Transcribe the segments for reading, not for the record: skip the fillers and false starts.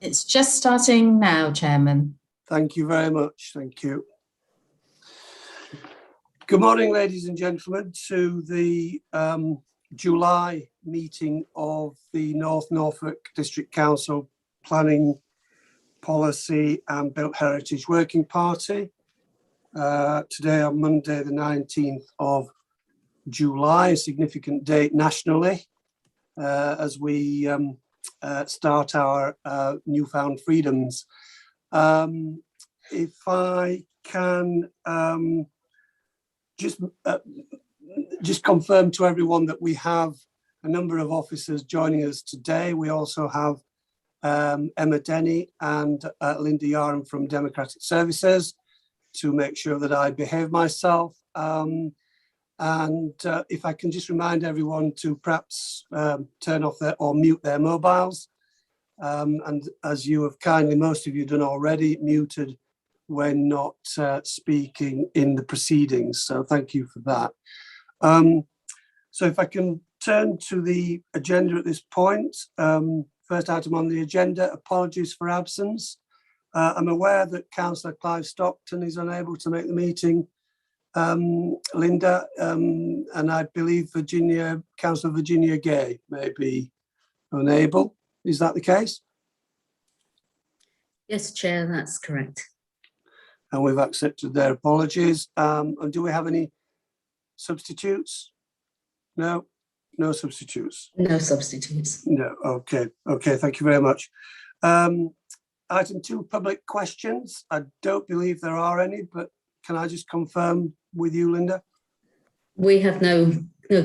It's just starting now, Chairman. Thank you very much. Thank you. Good morning, ladies and gentlemen, to the July meeting of the North Norfolk District Council Planning Policy and Built Heritage Working Party. Today on Monday, the 19th of July, a significant date nationally as we start our newfound freedoms. If I can just confirm to everyone that we have a number of officers joining us today. We also have Emma Denny and Linda Yaram from Democratic Services to make sure that I behave myself. And if I can just remind everyone to perhaps turn off or mute their mobiles. And as you have kindly, most of you done already, muted when not speaking in the proceedings. So thank you for that. So if I can turn to the agenda at this point. First item on the agenda, apologies for absence. I'm aware that Councillor Clive Stockton is unable to make the meeting, Linda, and I believe Councillor Virginia Gay may be unable. Is that the case? Yes, Chair, that's correct. And we've accepted their apologies. And do we have any substitutes? No, no substitutes. No substitutes. No, okay, thank you very much. Item 2, public questions. I don't believe there are any, but can I just confirm with you, Linda? We have no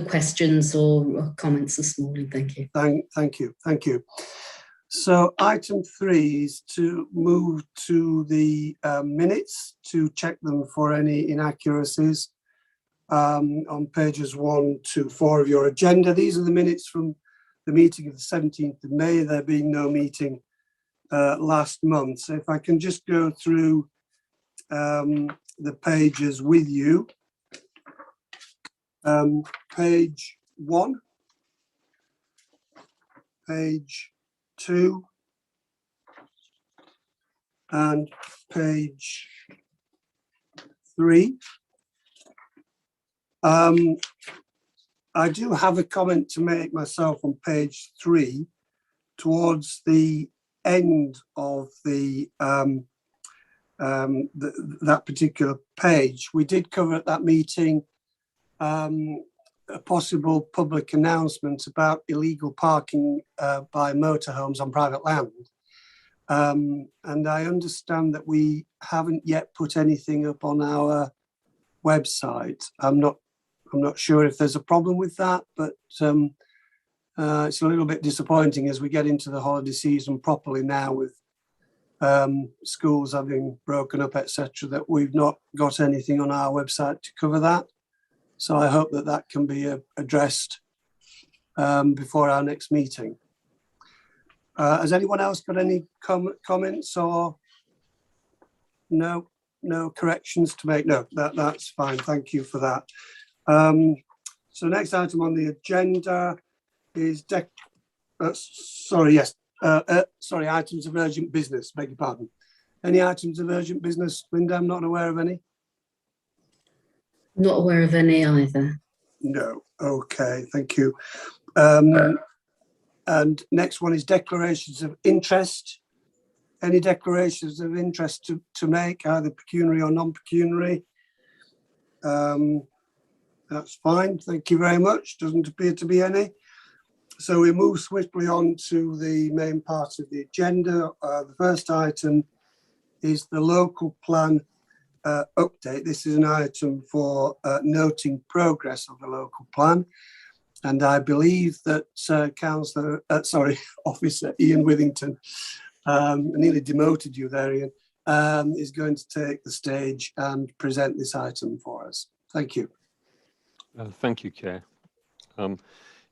questions or comments this morning, thank you. Thank you. So item 3 is to move to the minutes to check them for any inaccuracies on pages 1 to 4 of your agenda. These are the minutes from the meeting of the 17th of May, there being no meeting last month. So if I can just go through the pages with you. Page 1, page 2, and page 3. I do have a comment to make myself on page 3 towards the end of that particular page. We did cover at that meeting a possible public announcement about illegal parking by motorhomes on private land. And I understand that we haven't yet put anything up on our website. I'm not sure if there's a problem with that, but it's a little bit disappointing as we get into the holiday season properly now with schools having broken up, etc., that we've not got anything on our website to cover that. So I hope that can be addressed before our next meeting. Has anyone else got any comments or no corrections to make? No, that's fine. Thank you for that. So next item on the agenda is items of urgent business. Beg your pardon. Any items of urgent business, Linda? I'm not aware of any. Not aware of any either. No. Okay, thank you. And next one is declarations of interest. Any declarations of interest to make, either pecuniary or non-pecuniary? That's fine. Thank you very much. Doesn't appear to be any. So we move swiftly on to the main part of the agenda. The first item is the local plan update. This is an item for noting progress of the local plan, and I believe that Officer Ian Withington, I nearly demoted you there, Ian, is going to take the stage and present this item for us. Thank you. Thank you, Chair.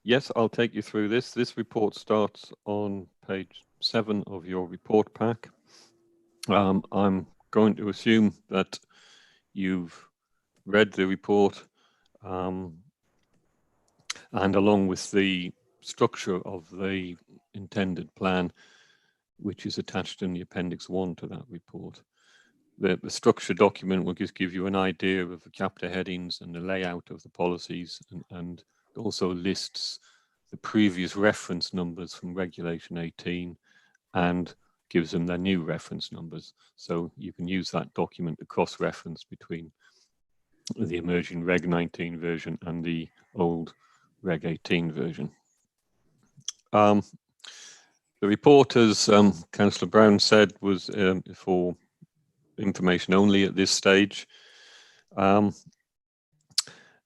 Yes, I'll take you through this. This report starts on page 7 of your report pack. I'm going to assume that you've read the report and along with the structure of the intended plan, which is attached in the Appendix 1 to that report. The structure document will just give you an idea of the chapter headings and the layout of the policies, and also lists the previous reference numbers from Regulation 18 and gives them their new reference numbers. So you can use that document to cross-reference between the emerging Reg 19 version and the old Reg 18 version. The report, as Councillor Brown said, was for information only at this stage. And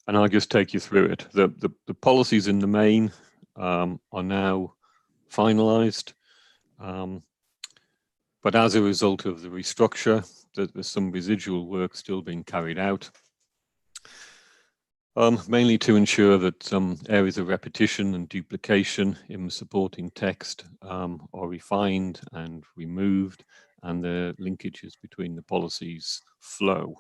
I'll just take you through it. The policies in the main are now finalised. But as a result of the restructure, there's some residual work still being carried out, mainly to ensure that some areas of repetition and duplication in the supporting text are refined and removed, and the linkages between the policies flow.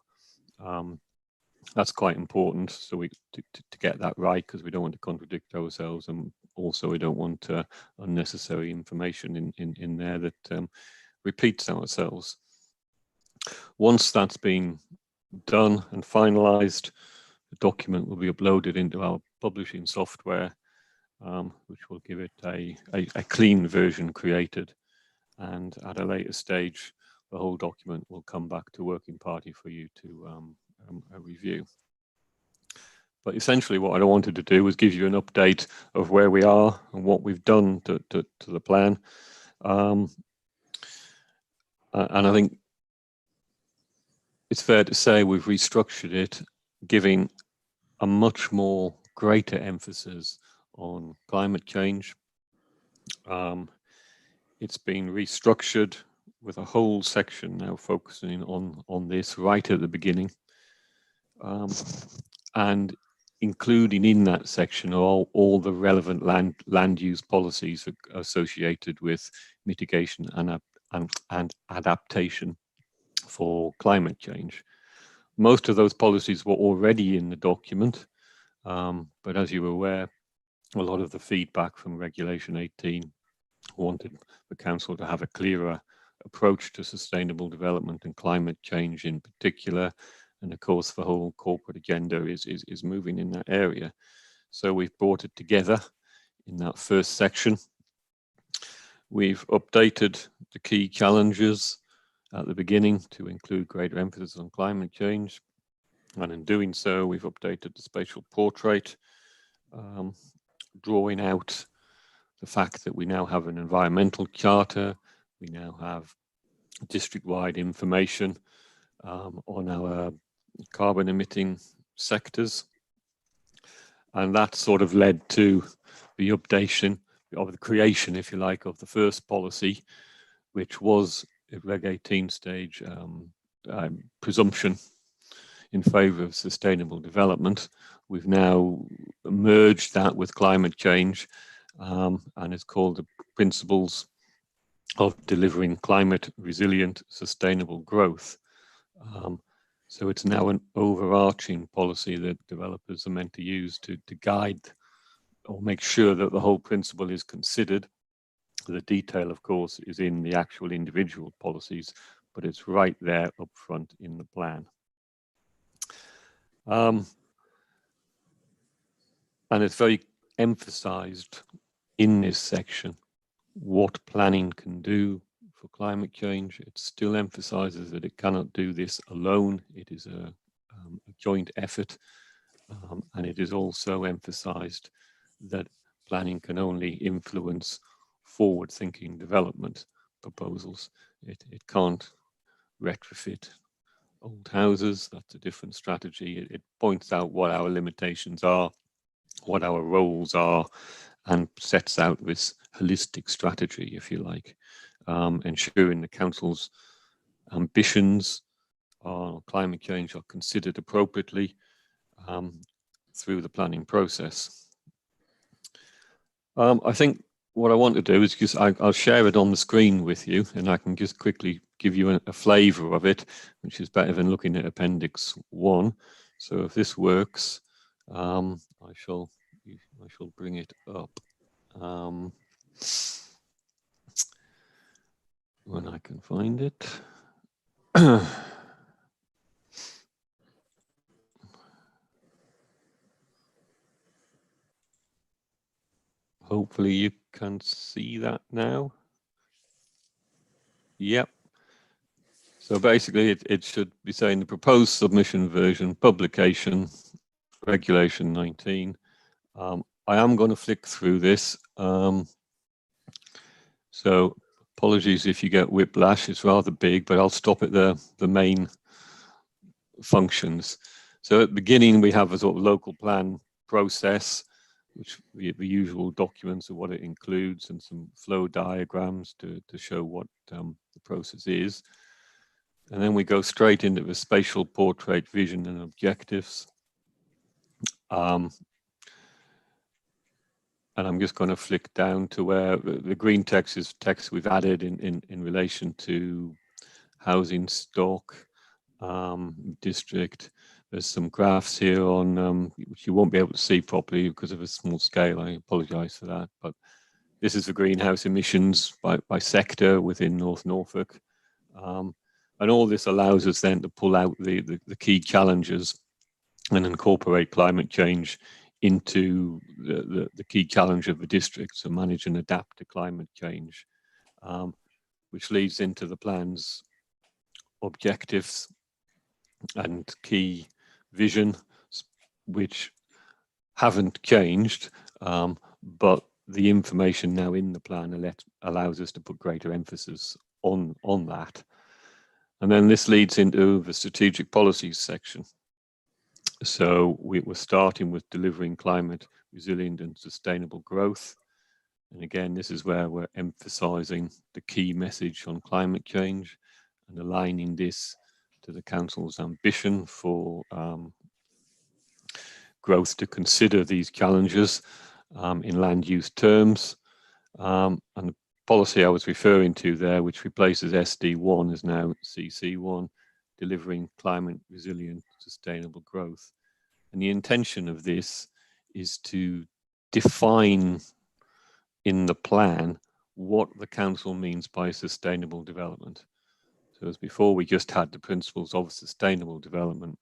That's quite important, so to get that right, because we don't want to contradict ourselves, and also we don't want unnecessary information in there that repeats ourselves. Once that's been done and finalized, the document will be uploaded into our publishing software, which will give it a clean version created, and at a later stage the whole document will come back to Working Party for you to review. But essentially what I wanted to do was give you an update of where we are and what we've done to the plan. And I think it's fair to say we've restructured it, giving a much more greater emphasis on climate change. It's been restructured with a whole section now focusing on this right at the beginning. And including in that section are all the relevant land use policies associated with mitigation and adaptation for climate change. Most of those policies were already in the document, but as you're aware, a lot of the feedback from Regulation 18 wanted the Council to have a clearer approach to sustainable development and climate change in particular. And of course, the whole corporate agenda is moving in that area. So we've brought it together in that first section. We've updated the key challenges at the beginning to include greater emphasis on climate change. And in doing so, we've updated the spatial portrait, drawing out the fact that we now have an environmental charter. We now have district-wide information on our carbon emitting sectors. And that sort of led to the updation of the creation, if you like, of the first policy, which was at Reg 18 stage presumption in favour of sustainable development. We've now merged that with climate change, and it's called the Principles of Delivering Climate Resilient Sustainable Growth. So it's now an overarching policy that developers are meant to use to guide or make sure that the whole principle is considered. The detail, of course, is in the actual individual policies, but it's right there up front in the plan. And it's very emphasized in this section what planning can do for climate change. It still emphasizes that it cannot do this alone. It is a joint effort, and it is also emphasized that planning can only influence forward-thinking development proposals. It can't retrofit old houses. That's a different strategy. It points out what our limitations are, what our roles are, and sets out this holistic strategy, if you like, ensuring the Council's ambitions on climate change are considered appropriately through the planning process. I think what I want to do is just, I'll share it on the screen with you, and I can just quickly give you a flavour of it, which is better than looking at Appendix 1. So if this works, I shall bring it up. when I can find it. Hopefully you can see that now. Yep. So basically it should be saying the proposed submission version, publication, regulation 19. I am going to flick through this. So apologies if you get whiplash, it's rather big, but I'll stop at the main functions. So at the beginning, we have a sort of local plan process, which the usual documents of what it includes and some flow diagrams to show what the process is. And then we go straight into the spatial portrait vision and objectives. And I'm just going to flick down to where the green text is text we've added in relation to housing stock, district. There's some graphs here on which you won't be able to see properly because of a small scale. I apologise for that. But this is the greenhouse emissions by sector within North Norfolk. And all this allows us then to pull out the key challenges and incorporate climate change into the key challenge of the district, so manage and adapt to climate change, which leads into the plan's objectives and key vision, which haven't changed, but the information now in the plan allows us to put greater emphasis on that. And then this leads into the strategic policies section. So we're starting with delivering climate resilient and sustainable growth. And again, this is where we're emphasizing the key message on climate change and aligning this to the Council's ambition for growth to consider these challenges in land use terms. And the policy I was referring to there, which replaces SD1, is now CC1, delivering climate resilient sustainable growth. And the intention of this is to define in the plan what the council means by sustainable development. So as before, we just had the principles of sustainable development.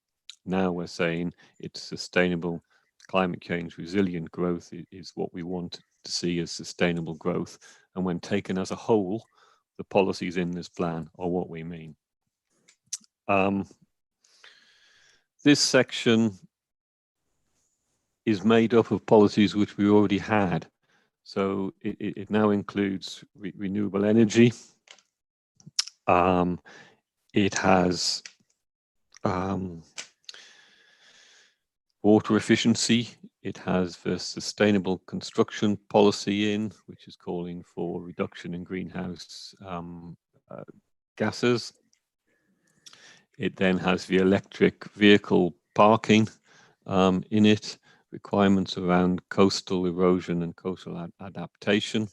Now we're saying it's sustainable climate change resilient growth is what we want to see as sustainable growth. And when taken as a whole, the policies in this plan are what we mean. This section is made up of policies which we already had. So it now includes renewable energy. It has water efficiency. It has the sustainable construction policy in, which is calling for reduction in greenhouse gases. It then has the electric vehicle parking in it, requirements around coastal erosion and coastal adaptation.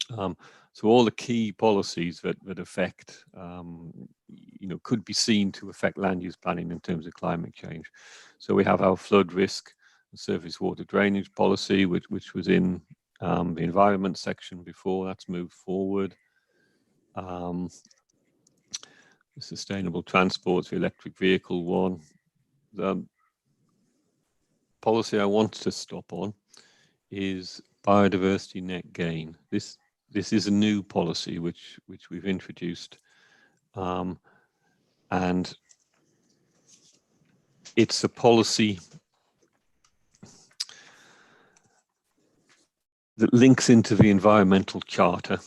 So all the key policies that affect, could be seen to affect land use planning in terms of climate change. So we have our flood risk and surface water drainage policy, which was in the environment section before. That's moved forward. The sustainable transport, the electric vehicle one. The policy I want to stop on is biodiversity net gain. This is a new policy which we've introduced, and it's a policy that links into the environmental charter,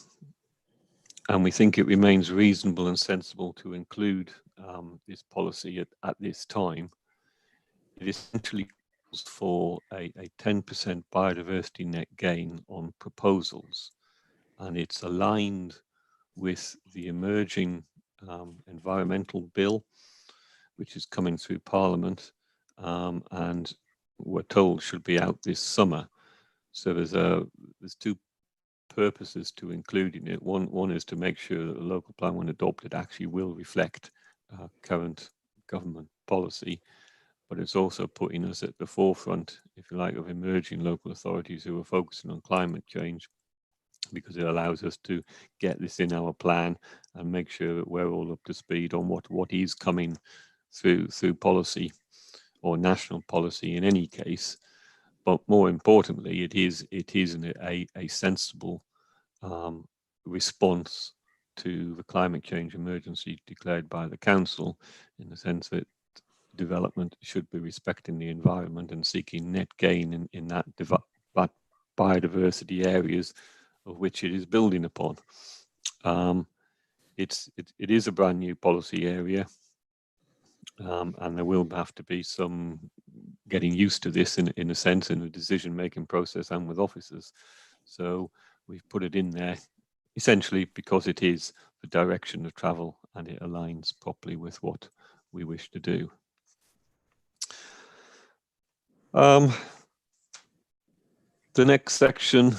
and we think it remains reasonable and sensible to include this policy at this time. It essentially calls for a 10% biodiversity net gain on proposals, and it's aligned with the emerging environmental bill, which is coming through Parliament, and we're told should be out this summer. So there's two purposes to including it. One is to make sure that the local plan, when adopted, actually will reflect current government policy, but it's also putting us at the forefront, if you like, of emerging local authorities who are focusing on climate change because it allows us to get this in our plan and make sure that we're all up to speed on what is coming through policy or national policy in any case. But more importantly, it is a sensible response to the climate change emergency declared by the Council, in the sense that development should be respecting the environment and seeking net gain in that biodiversity areas of which it is building upon. It is a brand new policy area, and there will have to be some getting used to this in a sense in the decision-making process and with officers. So we've put it in there essentially because it is the direction of travel and it aligns properly with what we wish to do. The next section,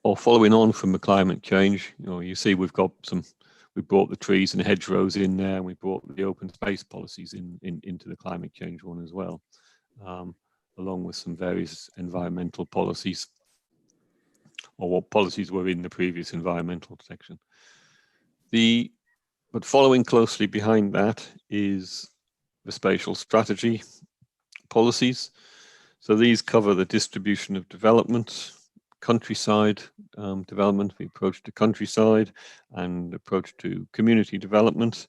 or following on from the climate change, you see we brought the trees and hedgerows in there, and we brought the open space policies into the climate change one as well, along with some various environmental policies, or what policies were in the previous environmental section. But following closely behind that is the spatial strategy policies. So these cover the distribution of development, countryside development, the approach to countryside, and approach to community development.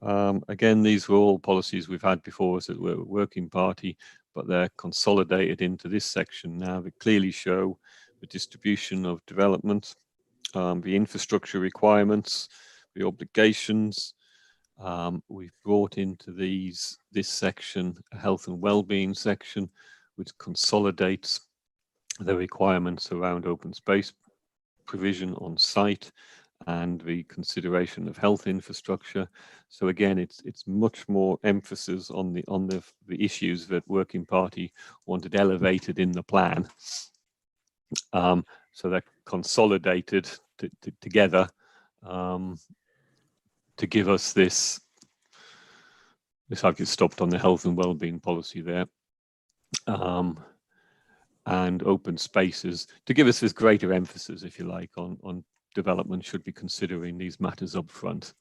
Again, these were all policies we've had before as a working party, but they're consolidated into this section now that clearly show the distribution of development, the infrastructure requirements, the obligations. We've brought into this section a health and well-being section, which consolidates the requirements around open space provision on site and the consideration of health infrastructure. So again, it's much more emphasis on the issues that Working Party wanted elevated in the plan. So they're consolidated together to give us this. I've just stopped on the health and well-being policy there. And open spaces to give us this greater emphasis, if you like, on development should be considering these matters up front.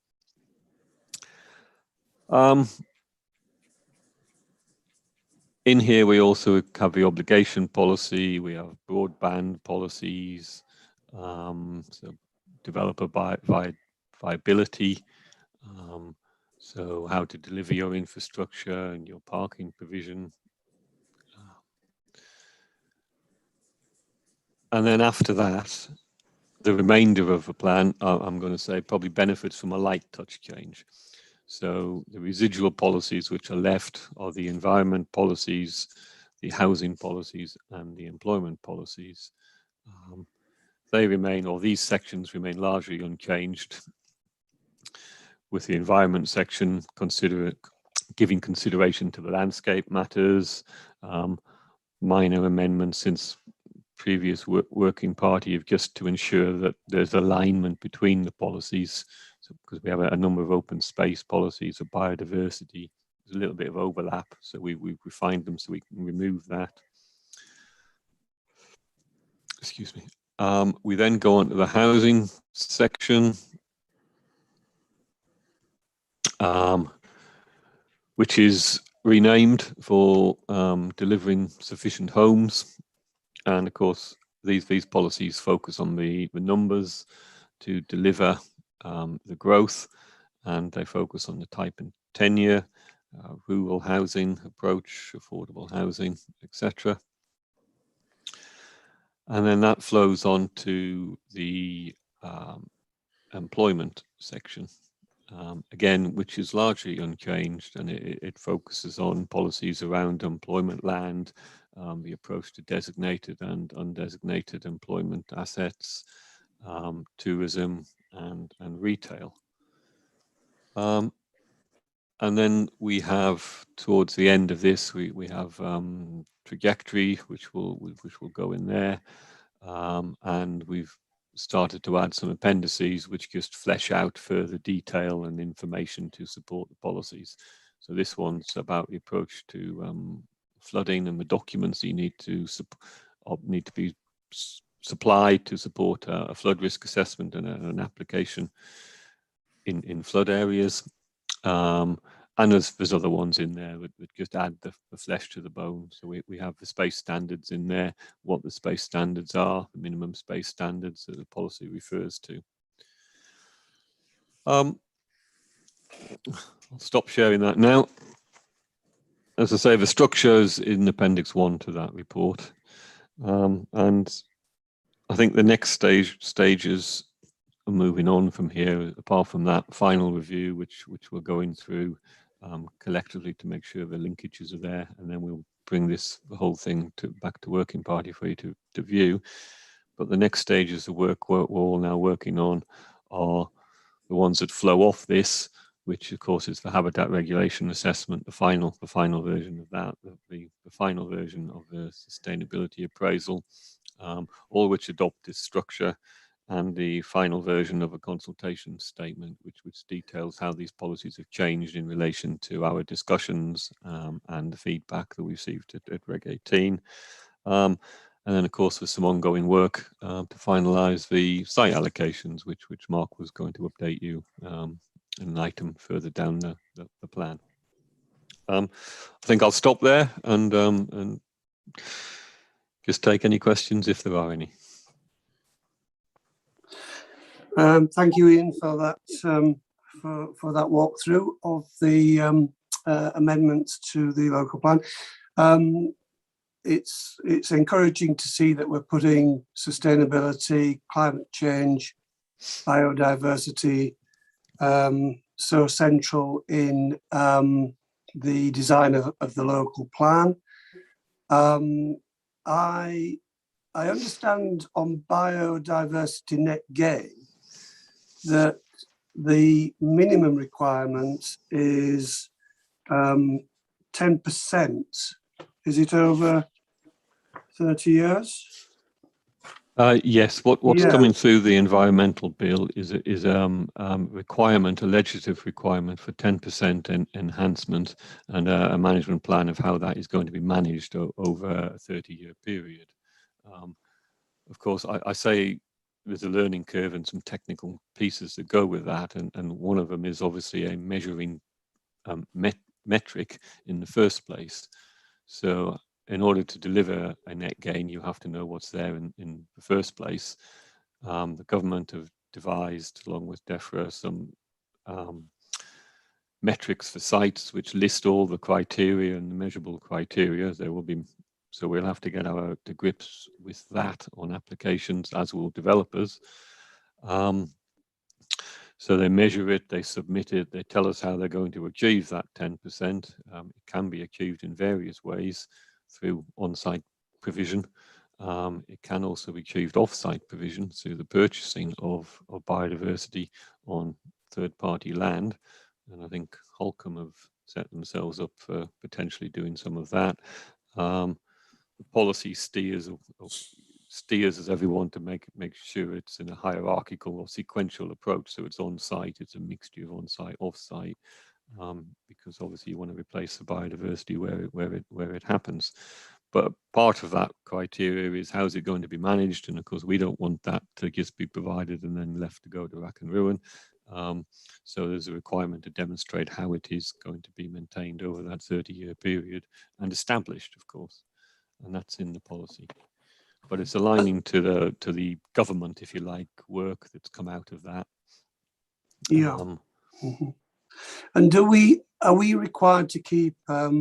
In here, we also have the obligation policy, we have broadband policies, so developer viability, so how to deliver your infrastructure and your parking provision. And then after that, the remainder of the plan, I'm going to say, probably benefits from a light touch change. So the residual policies which are left are the environment policies, the housing policies, and the employment policies. They remain, or these sections remain largely unchanged, with the environment section giving consideration to the landscape matters, minor amendments since previous working party of just to ensure that there's alignment between the policies. So because we have a number of open space policies, of biodiversity, there's a little bit of overlap. So we refined them so we can remove that. Excuse me. We then go on to the housing section, which is renamed for delivering sufficient homes. And of course, these policies focus on the numbers to deliver the growth, and they focus on the type and tenure, rural housing approach, affordable housing, etc. And then that flows on to the employment section, again, which is largely unchanged, and it focuses on policies around employment land, the approach to designated and undesignated employment assets, tourism, and retail. And then we have, towards the end of this, we have trajectory, which will go in there, and we've started to add some appendices which just flesh out further detail and information to support the policies. So this one's about the approach to flooding and the documents you need to be supplied to support a flood risk assessment and an application in flood areas. And there's other ones in there that just add the flesh to the bone. So we have the space standards in there, what the space standards are, the minimum space standards that the policy refers to. I'll stop sharing that now. As I say, the structure is in Appendix 1 to that report. And I think the next stages are moving on from here, apart from that final review, which we're going through collectively to make sure the linkages are there, and then we'll bring the whole thing back to working party for you to view. But the next stages of work we're all now working on are the ones that flow off this, which of course is the habitat regulation assessment, the final version of that, the final version of the sustainability appraisal, all which adopt this structure, and the final version of a consultation statement, which details how these policies have changed in relation to our discussions and the feedback that we received at Reg 18. And then, of course, there's some ongoing work to finalise the site allocations, which Mark was going to update you in an item further down the plan. I think I'll stop there and just take any questions if there are any. Thank you, Ian, for that for that walkthrough of the amendments to the local plan. It's encouraging to see that we're putting sustainability, climate change, biodiversity so central in the design of the local plan. I understand on biodiversity net gain that the minimum requirement is 10%. Is it over 30 years? Yes. What's coming through the environmental bill is a requirement, a legislative requirement for 10% enhancement, and a management plan of how that is going to be managed over a 30-year period. Of course, I say there's a learning curve and some technical pieces that go with that, and one of them is obviously a measuring metric in the first place. So in order to deliver a net gain, you have to know what's there in the first place. The government have devised, along with DEFRA, some metrics for sites which list all the criteria and the measurable criteria. There will be, so we'll have to get to grips with that on applications, as will developers. So they measure it, they submit it, they tell us how they're going to achieve that 10%. It can be achieved in various ways through on-site provision. It can also be achieved off-site provision through the purchasing of biodiversity on third-party land. And I think Holcombe have set themselves up for potentially doing some of that. The policy steers as everyone to make sure it's in a hierarchical or sequential approach. So it's on-site, it's a mixture of on-site, off-site, because obviously you want to replace the biodiversity where it happens. But part of that criteria is how's it going to be managed, and of course we don't want that to just be provided and then left to go to rack and ruin. So there's a requirement to demonstrate how it is going to be maintained over that 30-year period and established, of course, and that's in the policy. But it's aligning to the government, if you like, work that's come out of that. Yeah. And are we required to keep a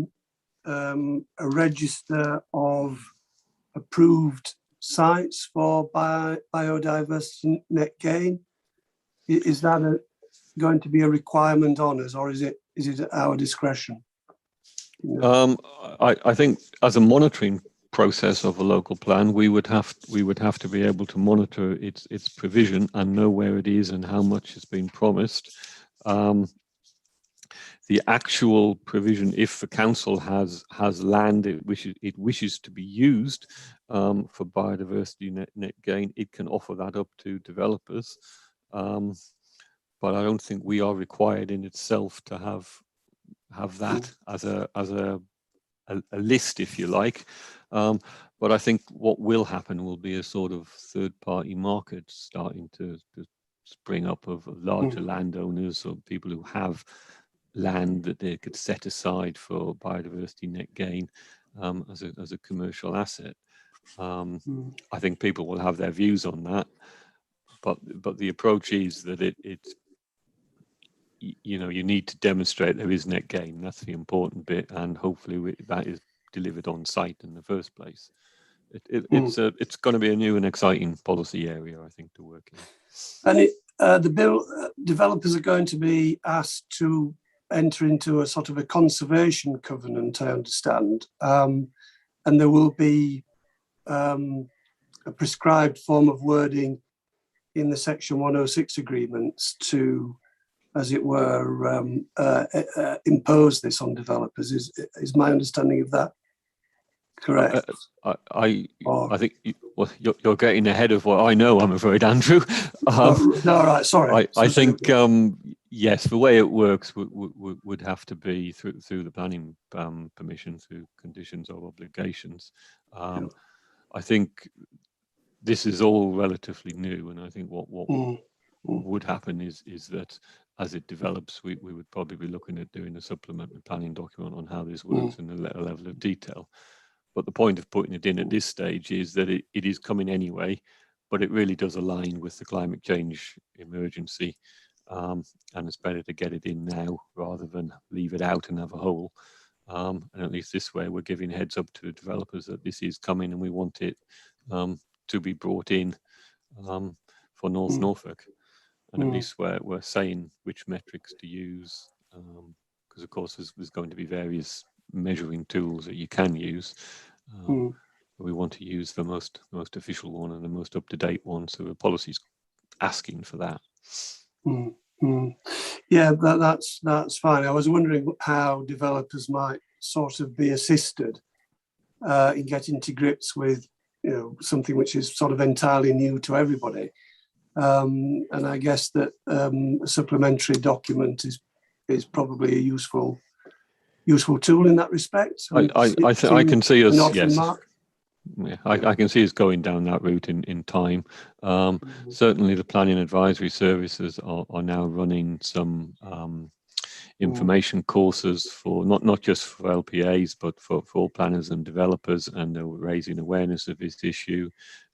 register of approved sites for biodiversity net gain? Is that going to be a requirement on us, or is it at our discretion? I think as a monitoring process of a local plan, we would have to be able to monitor its provision and know where it is and how much has been promised. The actual provision, if the council has land it wishes to be used for biodiversity net gain, it can offer that up to developers. But I don't think we are required in itself to have that as a list, if you like. But I think what will happen will be a sort of third-party market starting to spring up of larger landowners or people who have land that they could set aside for biodiversity net gain as a commercial asset. I think people will have their views on that, but the approach is that it's you know, you need to demonstrate there is net gain. That's the important bit, and hopefully that is delivered on site in the first place. It's going to be a new and exciting policy area, I think, to work in. And the bill, developers are going to be asked to enter into a sort of a conservation covenant, I understand, and there will be a prescribed form of wording in the Section 106 agreements to, as it were, impose this on developers. Is my understanding of that correct? I think you're getting ahead of what I know, I'm afraid, Andrew. No, right, sorry. I think yes, the way it works would have to be through the planning permission, through conditions or obligations. I think this is all relatively new, and I think what would happen is that as it develops, we would probably be looking at doing a supplementary planning document on how this works in a level of detail. But the point of putting it in at this stage is that it is coming anyway, but it really does align with the climate change emergency. And it's better to get it in now rather than leave it out and have a hole. And at least this way, we're giving heads up to developers that this is coming and we want it to be brought in for North Norfolk. And at least we're saying which metrics to use, because of course there's going to be various measuring tools that you can use. We want to use the most official one and the most up-to-date one, so the policy's asking for that. Yeah, that's fine. I was wondering how developers might sort of be assisted in getting to grips with, you know, something which is sort of entirely new to everybody. And I guess that a supplementary document is probably a useful tool in that respect. I can see us, yes. Mark. Yeah, I can see us going down that route in time. Certainly the planning advisory services are now running some information courses for not just for LPAs, but for all planners and developers, and they're raising awareness of this issue.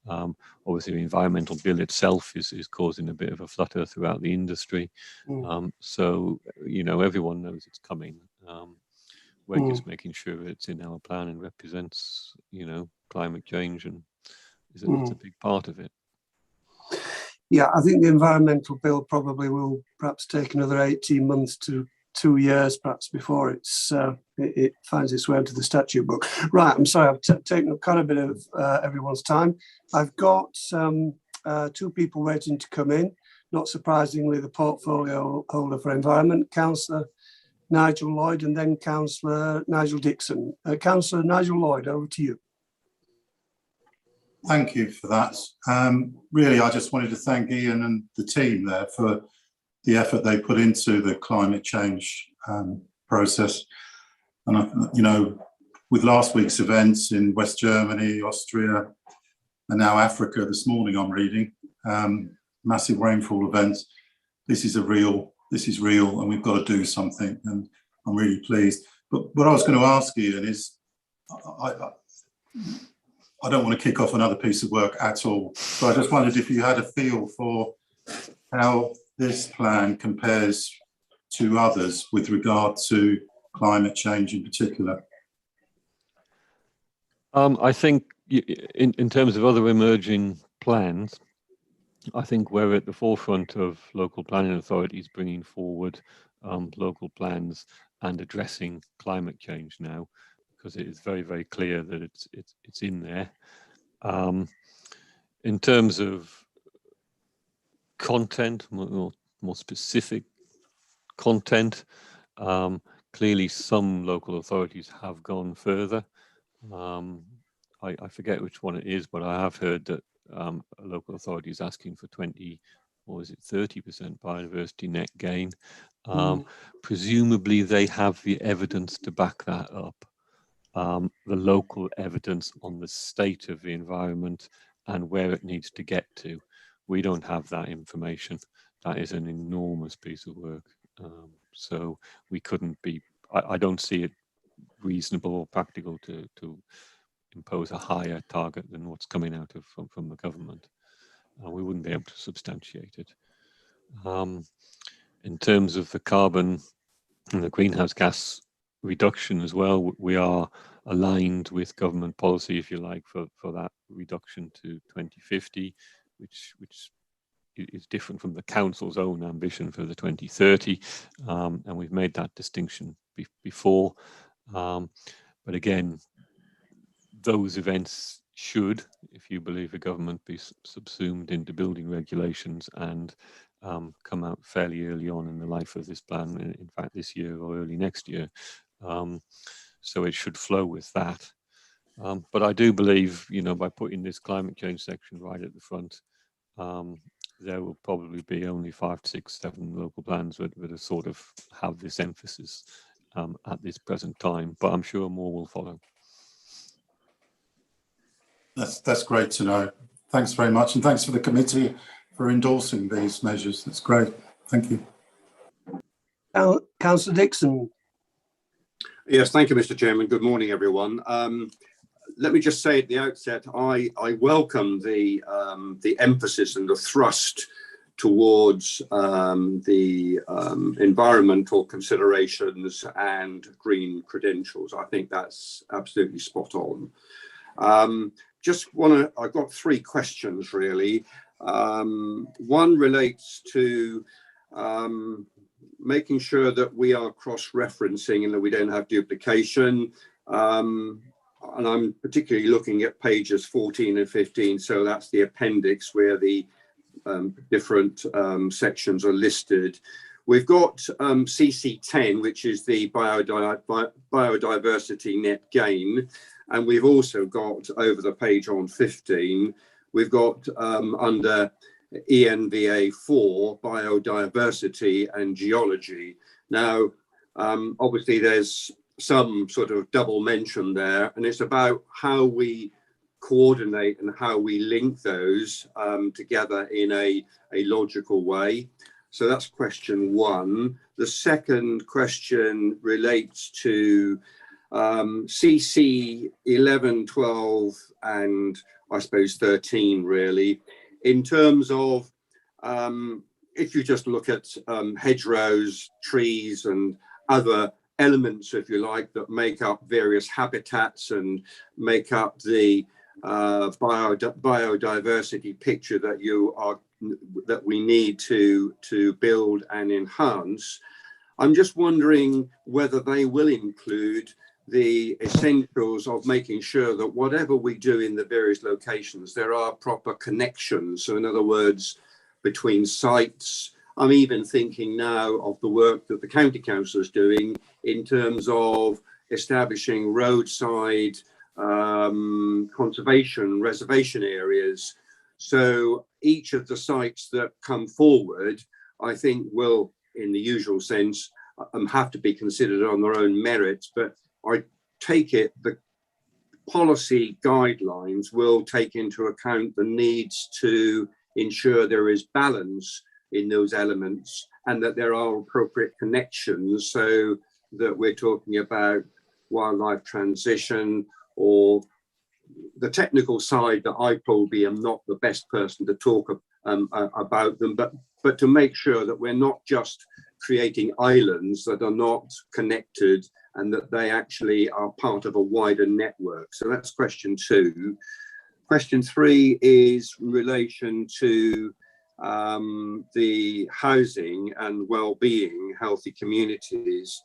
Obviously, the environmental bill itself is causing a bit of a flutter throughout the industry. So, you know, everyone knows it's coming. We're just making sure it's in our plan and represents, you know, climate change, and it's a big part of it. Yeah, I think the environmental bill probably will perhaps take another 18 months to 2 years, perhaps, before it finds its way into the statute book. Right, I'm sorry, I've taken up quite a bit of everyone's time. I've got 2 people waiting to come in. Not surprisingly, the portfolio holder for environment, Councillor Nigel Lloyd, and then Councillor Nigel Dixon. Councillor Nigel Lloyd, over to you. Thank you for that. Really, I just wanted to thank Ian and the team there for the effort they put into the climate change process. And, you know, with last week's events in West Germany, Austria, and now Africa this morning, I'm reading, massive rainfall events, this is real, and we've got to do something, and I'm really pleased. But what I was going to ask Ian is, I don't want to kick off another piece of work at all, but I just wondered if you had a feel for how this plan compares to others with regard to climate change in particular. I think in terms of other emerging plans, I think we're at the forefront of local planning authorities bringing forward local plans and addressing climate change now, because it is very, very clear that it's in there. In terms of content, more specific content, clearly some local authorities have gone further. I forget which one it is, but I have heard that a local authority is asking for 20, or is it 30% biodiversity net gain. Presumably they have the evidence to back that up. the local evidence on the state of the environment and where it needs to get to. We don't have that information. That is an enormous piece of work. So we couldn't be, I don't see it reasonable or practical to impose a higher target than what's coming out of from the government. We wouldn't be able to substantiate it. In terms of the carbon and the greenhouse gas reduction as well, we are aligned with government policy, if you like, for that reduction to 2050, which is different from the council's own ambition for the 2030, and we've made that distinction before. But again, those events should, if you believe the government, be subsumed into building regulations and come out fairly early on in the life of this plan, in fact this year or early next year. So it should flow with that. But I do believe, by putting this climate change section right at the front, there will probably be only 5, 6, 7 local plans that sort of have this emphasis at this present time, but I'm sure more will follow. That's great to know. Thanks very much, and thanks for the committee for endorsing these measures. That's great. Thank you. Councillor Dixon. Yes, thank you, Mr. Chairman. Good morning, everyone. Let me just say at the outset, I welcome the emphasis and the thrust towards the environmental considerations and green credentials. I think that's absolutely spot on. I've got 3 questions really. One relates to making sure that we are cross-referencing and that we don't have duplication. And I'm particularly looking at pages 14 and 15. So that's the appendix where the different sections are listed. We've got CC10, which is the Biodiversity Net Gain. And we've also got over the page on 15, we've got under ENVA 4, biodiversity and geology. Now, obviously there's some sort of double mention there, and it's about how we coordinate and how we link those together in a logical way. So that's question 1. The second question relates to CC 11, 12, and I suppose 13 really, in terms of if you just look at hedgerows, trees and other elements, if you like, that make up various habitats and make up the biodiversity picture that we need to build and enhance. I'm just wondering whether they will include the essentials of making sure that whatever we do in the various locations, there are proper connections. So in other words, between sites. I'm even thinking now of the work that the County Council is doing in terms of establishing roadside conservation reservation areas. So each of the sites that come forward, I think will, in the usual sense, have to be considered on their own merits, but I take it the policy guidelines will take into account the needs to ensure there is balance in those elements and that there are appropriate connections, so that we're talking about wildlife transition or the technical side that I probably am not the best person to talk about them, but to make sure that we're not just creating islands that are not connected and that they actually are part of a wider network. So that's question 2. Question 3 is in relation to the housing and well-being, healthy communities,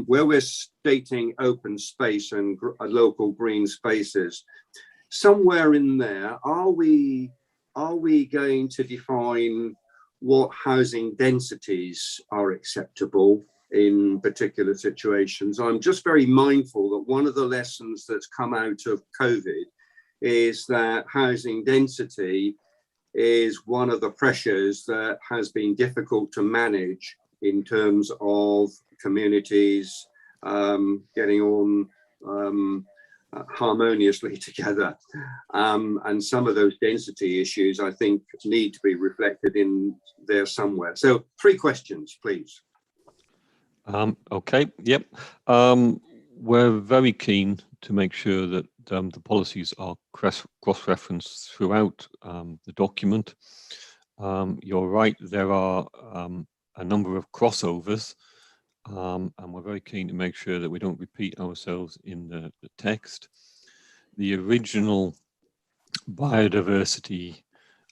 where we're stating open space and local green spaces. Somewhere in there, are we going to define what housing densities are acceptable in particular situations? I'm just very mindful that one of the lessons that's come out of COVID is that housing density is one of the pressures that has been difficult to manage in terms of communities getting on harmoniously together. And some of those density issues, I think, need to be reflected in there somewhere. So 3 questions, please. Okay, yep. We're very keen to make sure that the policies are cross-referenced throughout the document. You're right, there are a number of crossovers, and we're very keen to make sure that we don't repeat ourselves in the text. The original biodiversity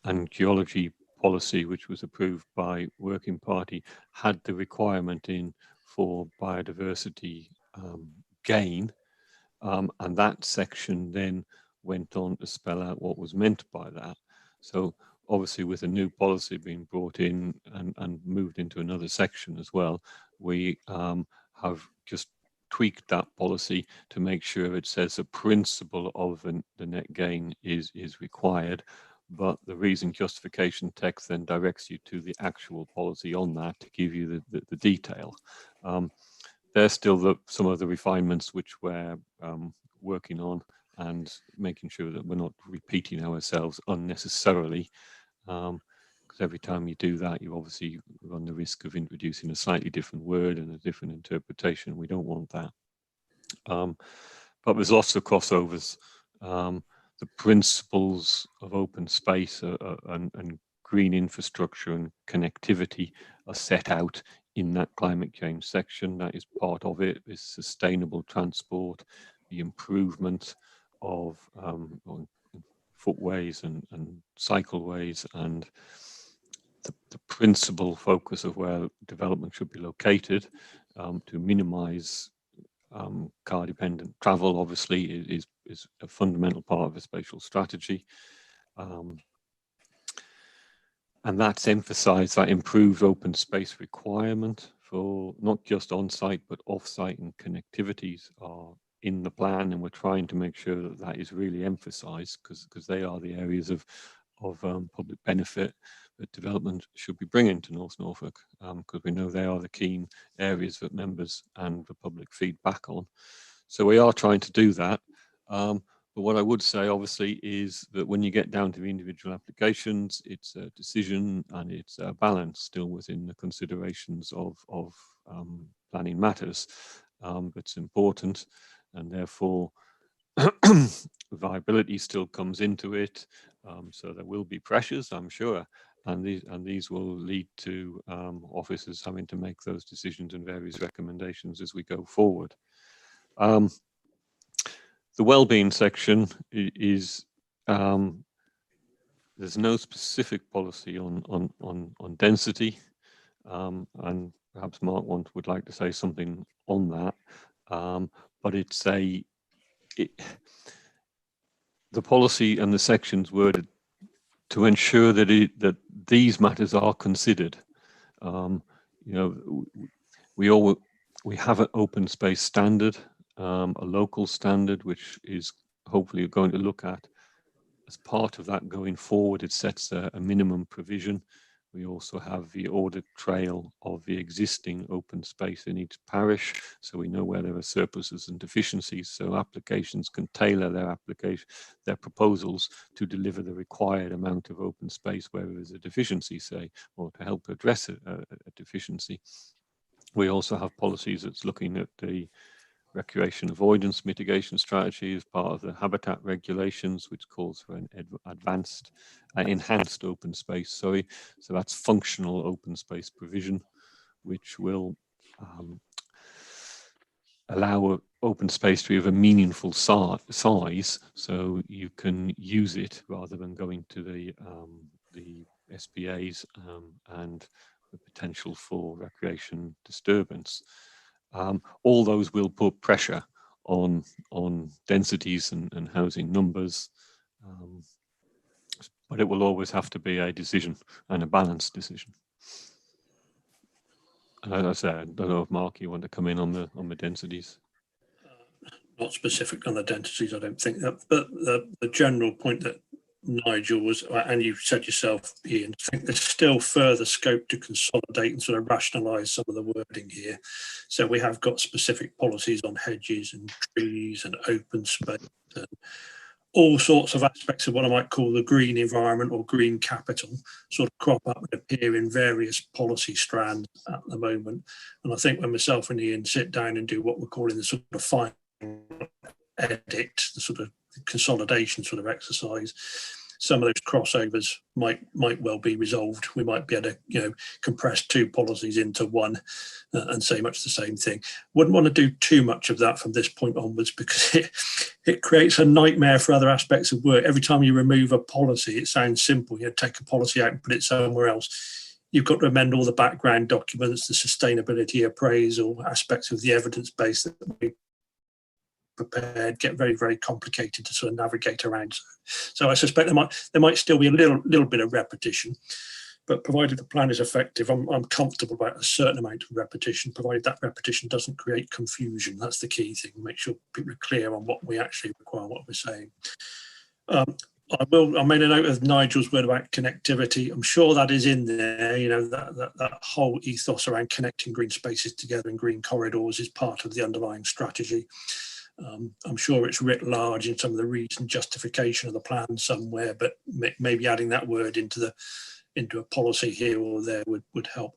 and geology policy, which was approved by Working Party, had the requirement in for biodiversity gain, and that section then went on to spell out what was meant by that. So obviously with a new policy being brought in and moved into another section as well, we have just tweaked that policy to make sure it says the principle of the net gain is required, but the reason justification text then directs you to the actual policy on that to give you the detail. There's still some of the refinements which we're working on and making sure that we're not repeating ourselves unnecessarily, because every time you do that, you obviously run the risk of introducing a slightly different word and a different interpretation. We don't want that. But there's lots of crossovers. The principles of open space and green infrastructure and connectivity are set out in that climate change section. That is part of it, is sustainable transport, the improvement of footways and cycleways, and the principal focus of where development should be located to minimize car-dependent travel, obviously, is a fundamental part of a spatial strategy. And that's emphasized, that improved open space requirement for not just on-site, but off-site, and connectivities are in the plan, and we're trying to make sure that that is really emphasized, because they are the areas of public benefit that development should be bringing to North Norfolk, because we know they are the keen areas that members and the public feedback on. So we are trying to do that. But what I would say, obviously, is that when you get down to the individual applications, it's a decision and it's a balance still within the considerations of planning matters. It's important, and therefore viability still comes into it. So there will be pressures, I'm sure, and these will lead to officers having to make those decisions and various recommendations as we go forward. The well-being section is there's no specific policy on density, and perhaps Mark would like to say something on that, but it's the policy and the sections worded to ensure that these matters are considered. You know, we have an open space standard, a local standard, which is hopefully going to look at as part of that going forward. It sets a minimum provision. We also have the audit trail of the existing open space in each parish, so we know where there are surpluses and deficiencies, so applications can tailor their proposals to deliver the required amount of open space where there is a deficiency, say, or to help address a deficiency. We also have policies that's looking at the recreation avoidance mitigation strategy as part of the habitat regulations, which calls for an enhanced open space. So that's functional open space provision, which will allow open space to be of a meaningful size, so you can use it rather than going to the SPAs and the potential for recreation disturbance. All those will put pressure on densities and housing numbers, but it will always have to be a decision and a balanced decision. And as I said, I don't know if Mark, you want to come in on the densities. Not specific on the densities, I don't think that, but the general point that Nigel, was, and you said yourself, Ian, I think there's still further scope to consolidate and sort of rationalise some of the wording here. So we have got specific policies on hedges and trees and open space and all sorts of aspects of what I might call the green environment or green capital sort of crop up and appear in various policy strands at the moment. And I think when myself and Ian sit down and do what we're calling the sort of final edit, the sort of consolidation sort of exercise, some of those crossovers might well be resolved. We might be able to, compress two policies into one and say much the same thing. Wouldn't want to do too much of that from this point onwards, because it creates a nightmare for other aspects of work. Every time you remove a policy, it sounds simple. Take a policy out and put it somewhere else. You've got to amend all the background documents, the sustainability appraisal, aspects of the evidence base that we prepared, get very, very complicated to sort of navigate around. So I suspect there might still be a little bit of repetition, but provided the plan is effective, I'm comfortable about a certain amount of repetition, provided that repetition doesn't create confusion. That's the key thing. Make sure people are clear on what we actually require, what we're saying. I made a note of Nigel's word about connectivity. I'm sure that is in there. That whole ethos around connecting green spaces together and green corridors is part of the underlying strategy. I'm sure it's writ large in some of the reason justification of the plan somewhere, but maybe adding that word into a policy here or there would help.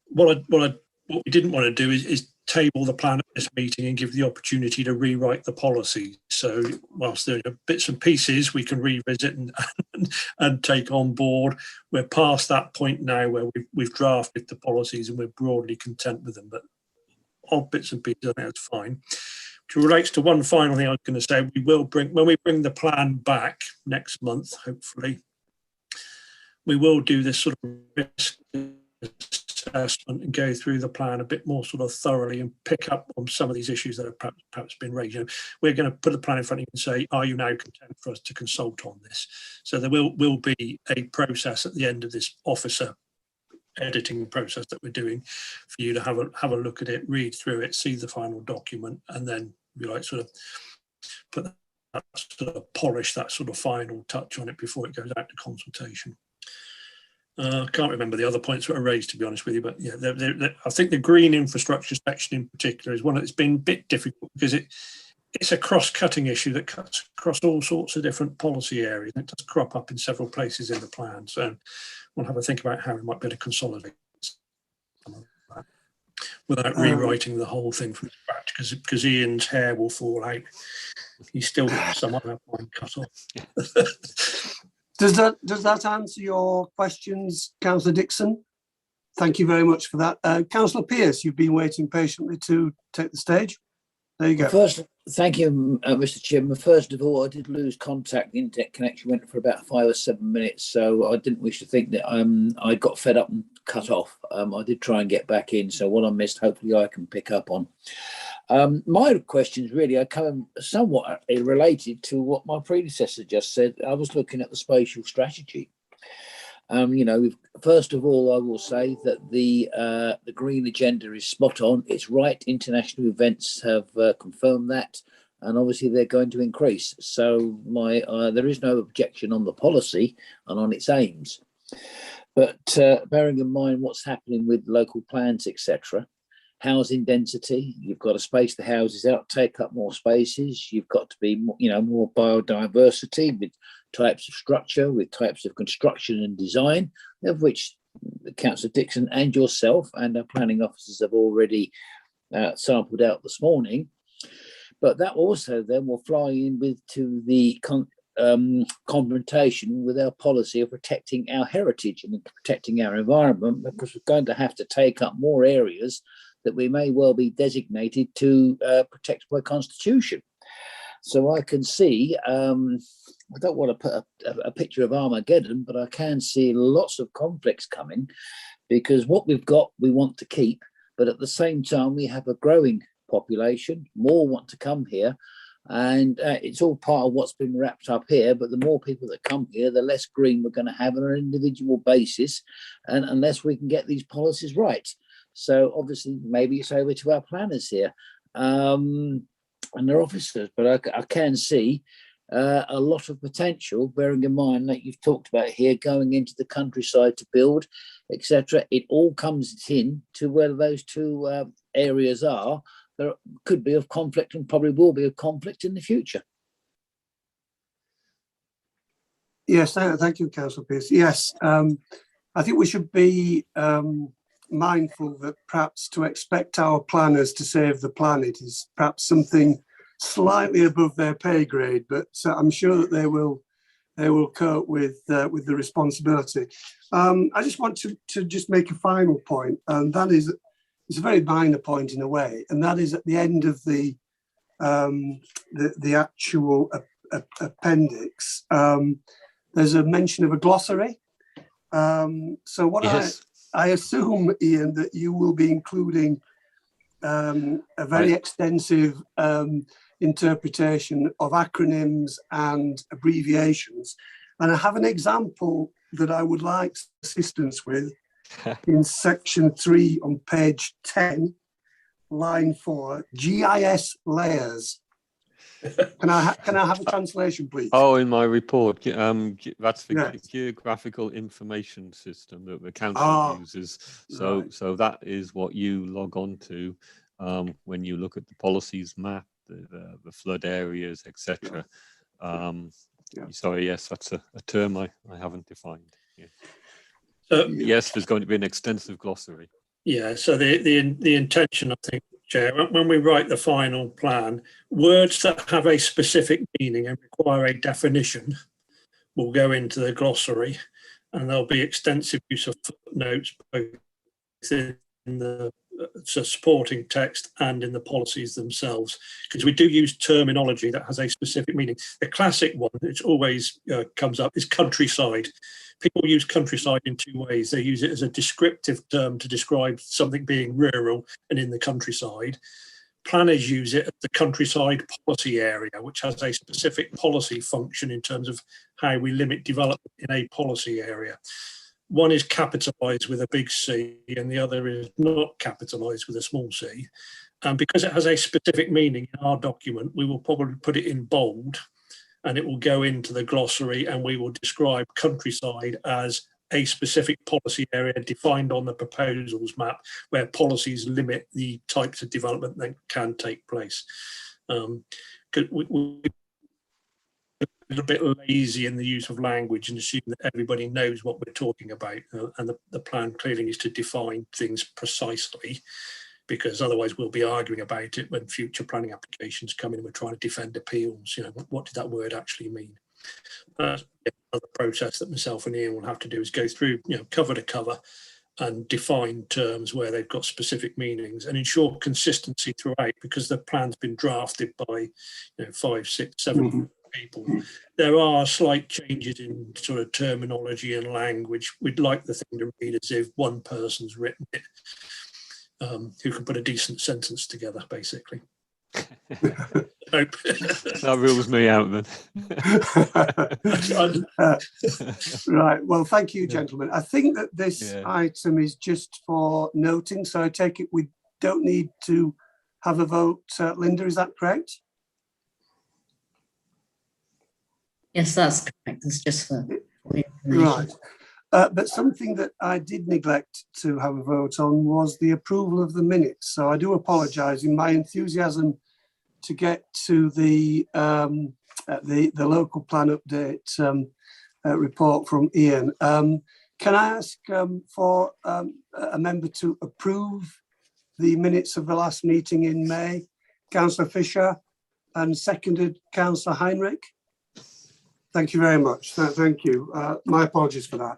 What we didn't want to do is table the plan at this meeting and give the opportunity to rewrite the policy. So whilst there are bits and pieces we can revisit and take on board, we're past that point now where we've drafted the policies and we're broadly content with them. But odd bits and pieces, I think that's fine. Which relates to one final thing I was going to say, when we bring the plan back next month, hopefully, we will do this sort of risk assessment and go through the plan a bit more sort of thoroughly and pick up on some of these issues that have perhaps been raised. We're going to put the plan in front of you and say, are you now content for us to consult on this? So there will be a process at the end of this officer editing process that we're doing for you to have a look at it, read through it, see the final document, and then sort of put that sort of polish that sort of final touch on it before it goes out to consultation. I can't remember the other points that were raised, to be honest with you, but yeah, I think the green infrastructure section in particular is one that's been a bit difficult because it's a cross-cutting issue that cuts across all sorts of different policy areas, and it does crop up in several places in the plan. So we'll have a think about how we might be able to consolidate some of that without rewriting the whole thing from scratch, because Ian's hair will fall out. He's still got some of that one cut off. Does that answer your questions, Councillor Dixon? Thank you very much for that. Councillor Pearce, you've been waiting patiently to take the stage. There you go. First, thank you, Mr. Chairman. First of all, I did lose contact. The internet connection went for about 5 or 7 minutes, so I didn't wish to think that I got fed up and cut off. I did try and get back in, so what I missed, hopefully I can pick up on. My questions really are come somewhat related to what my predecessor just said. I was looking at the spatial strategy. First of all, I will say that the green agenda is spot on. It's right. International events have confirmed that, and obviously they're going to increase. So there is no objection on the policy and on its aims. But bearing in mind what's happening with local plans, etc., housing density, you've got to space the houses out, take up more spaces. You've got to be, more biodiversity with types of structure, with types of construction and design, of which Councillor Dixon and yourself and our planning officers have already sampled out this morning. But that also then will fly in to the confrontation with our policy of protecting our heritage and protecting our environment, because we're going to have to take up more areas that we may well be designated to protect by Constitution. So I can see, I don't want to put a picture of Armageddon, but I can see lots of conflicts coming, because what we've got, we want to keep, but at the same time, we have a growing population, more want to come here, and it's all part of what's been wrapped up here, but the more people that come here, the less green we're going to have on an individual basis, and unless we can get these policies right. So obviously, maybe it's over to our planners here and their officers, but I can see a lot of potential, bearing in mind that you've talked about here going into the countryside to build, etc. It all comes in to where those two areas are. There could be of conflict and probably will be of conflict in the future. Yes, thank you, Councillor Pearce. Yes, I think we should be mindful that perhaps to expect our planners to save the planet is perhaps something slightly above their pay grade, but I'm sure that they will cope with the responsibility. I just want to just make a final point, and that is, it's a very minor point in a way, and that is at the end of the actual appendix, there's a mention of a glossary. So what Yes. I assume, Ian, that you will be including a very extensive interpretation of acronyms and abbreviations. And I have an example that I would like assistance with in section 3 on page 10, line 4, GIS layers. Can I have a translation, please? Oh, in my report, that's the geographical information system that the council uses. So, so that is what you log on to when you look at the policies map, the flood areas, etc. Sorry, yes, that's a term I haven't defined. Yeah. Yes, there's going to be an extensive glossary. Yeah, so the intention, I think, Chair, when we write the final plan, words that have a specific meaning and require a definition will go into the glossary, and there'll be extensive use of footnotes both in the supporting text and in the policies themselves, because we do use terminology that has a specific meaning. The classic one, which always comes up, is countryside. People use countryside in two ways. They use it as a descriptive term to describe something being rural and in the countryside. Planners use it as the countryside policy area, which has a specific policy function in terms of how we limit development in a policy area. One is capitalised with a big C and the other is not capitalised with a small c. And because it has a specific meaning in our document, we will probably put it in bold, and it will go into the glossary, and we will describe countryside as a specific policy area defined on the proposals map where policies limit the types of development that can take place. We're a little bit lazy in the use of language and assume that everybody knows what we're talking about, and the plan clearly needs to define things precisely, because otherwise we'll be arguing about it when future planning applications come in and we're trying to defend appeals. You know, what did that word actually mean? Another process that myself and Ian will have to do is go through, cover to cover and define terms where they've got specific meanings and ensure consistency throughout, because the plan's been drafted by 5, 6, 7 people. There are slight changes in sort of terminology and language. We'd like the thing to read as if one person's written it, who can put a decent sentence together, basically. Hope. That rules me out then. Right, well, thank you, gentlemen. I think that this item is just for noting, so I take it we don't need to have a vote. Linda, is that correct? Yes, that's correct. It's just for right. But something that I did neglect to have a vote on was the approval of the minutes. So I do apologise in my enthusiasm to get to the local plan update report from Ian. Can I ask for a member to approve the minutes of the last meeting in May? Councillor Fisher, and seconded Councillor Heinrich. Thank you very much. Thank you. My apologies for that.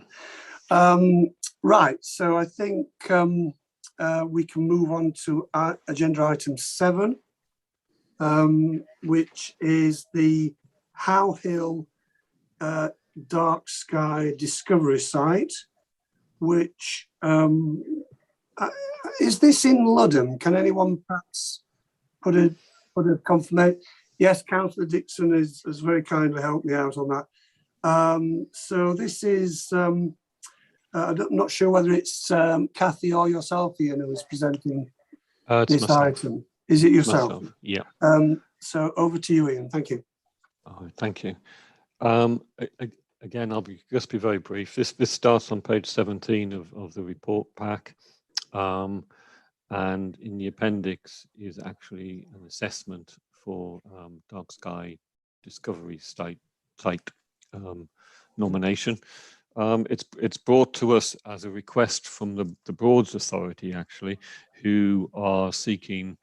Right, so I think we can move on to agenda item 7, which is the How Hill Dark Sky Discovery Site, which is this in Ludham? Can anyone perhaps put a confirmation? Yes, Councillor Dixon has very kindly helped me out on that. So this is, I'm not sure whether it's Kathy or yourself, Ian, who is presenting this myself. item. Is it yourself? Myself, yeah. So over to you, Ian. Thank you. Oh, thank you. Again, I'll just be very brief. This starts on page 17 of the report pack, and in the appendix is actually an assessment for dark sky discovery site nomination. It's brought to us as a request from the Broads Authority, actually, who are seeking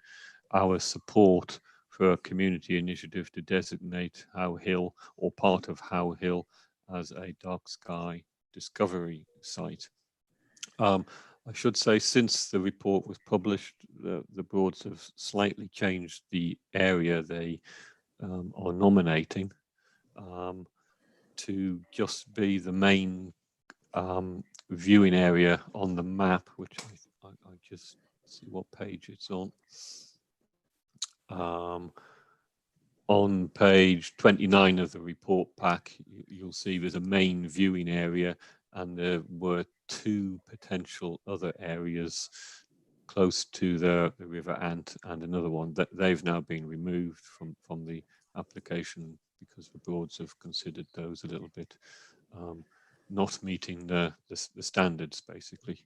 our support for a community initiative to designate How Hill or part of How Hill as a dark sky discovery site. I should say, since the report was published, the Broads have slightly changed the area they are nominating to just be the main viewing area on the map, which I just see what page it's on. On page 29 of the report pack, you'll see there's a main viewing area, and there were 2 potential other areas close to the River Ant and another one that they've now been removed from the application because the Broads have considered those a little bit not meeting the standards, basically.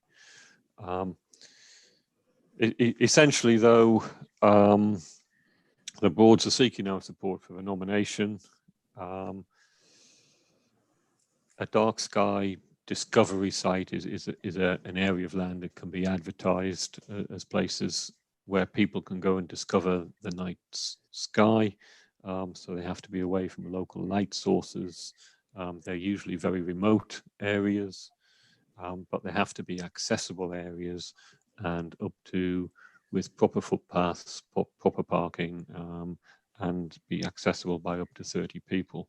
Essentially, though, the Broads are seeking our support for the nomination. A dark sky discovery site is an area of land that can be advertised as places where people can go and discover the night sky. So they have to be away from local light sources. They're usually very remote areas, but they have to be accessible areas and up to with proper footpaths, proper parking, and be accessible by up to 30 people.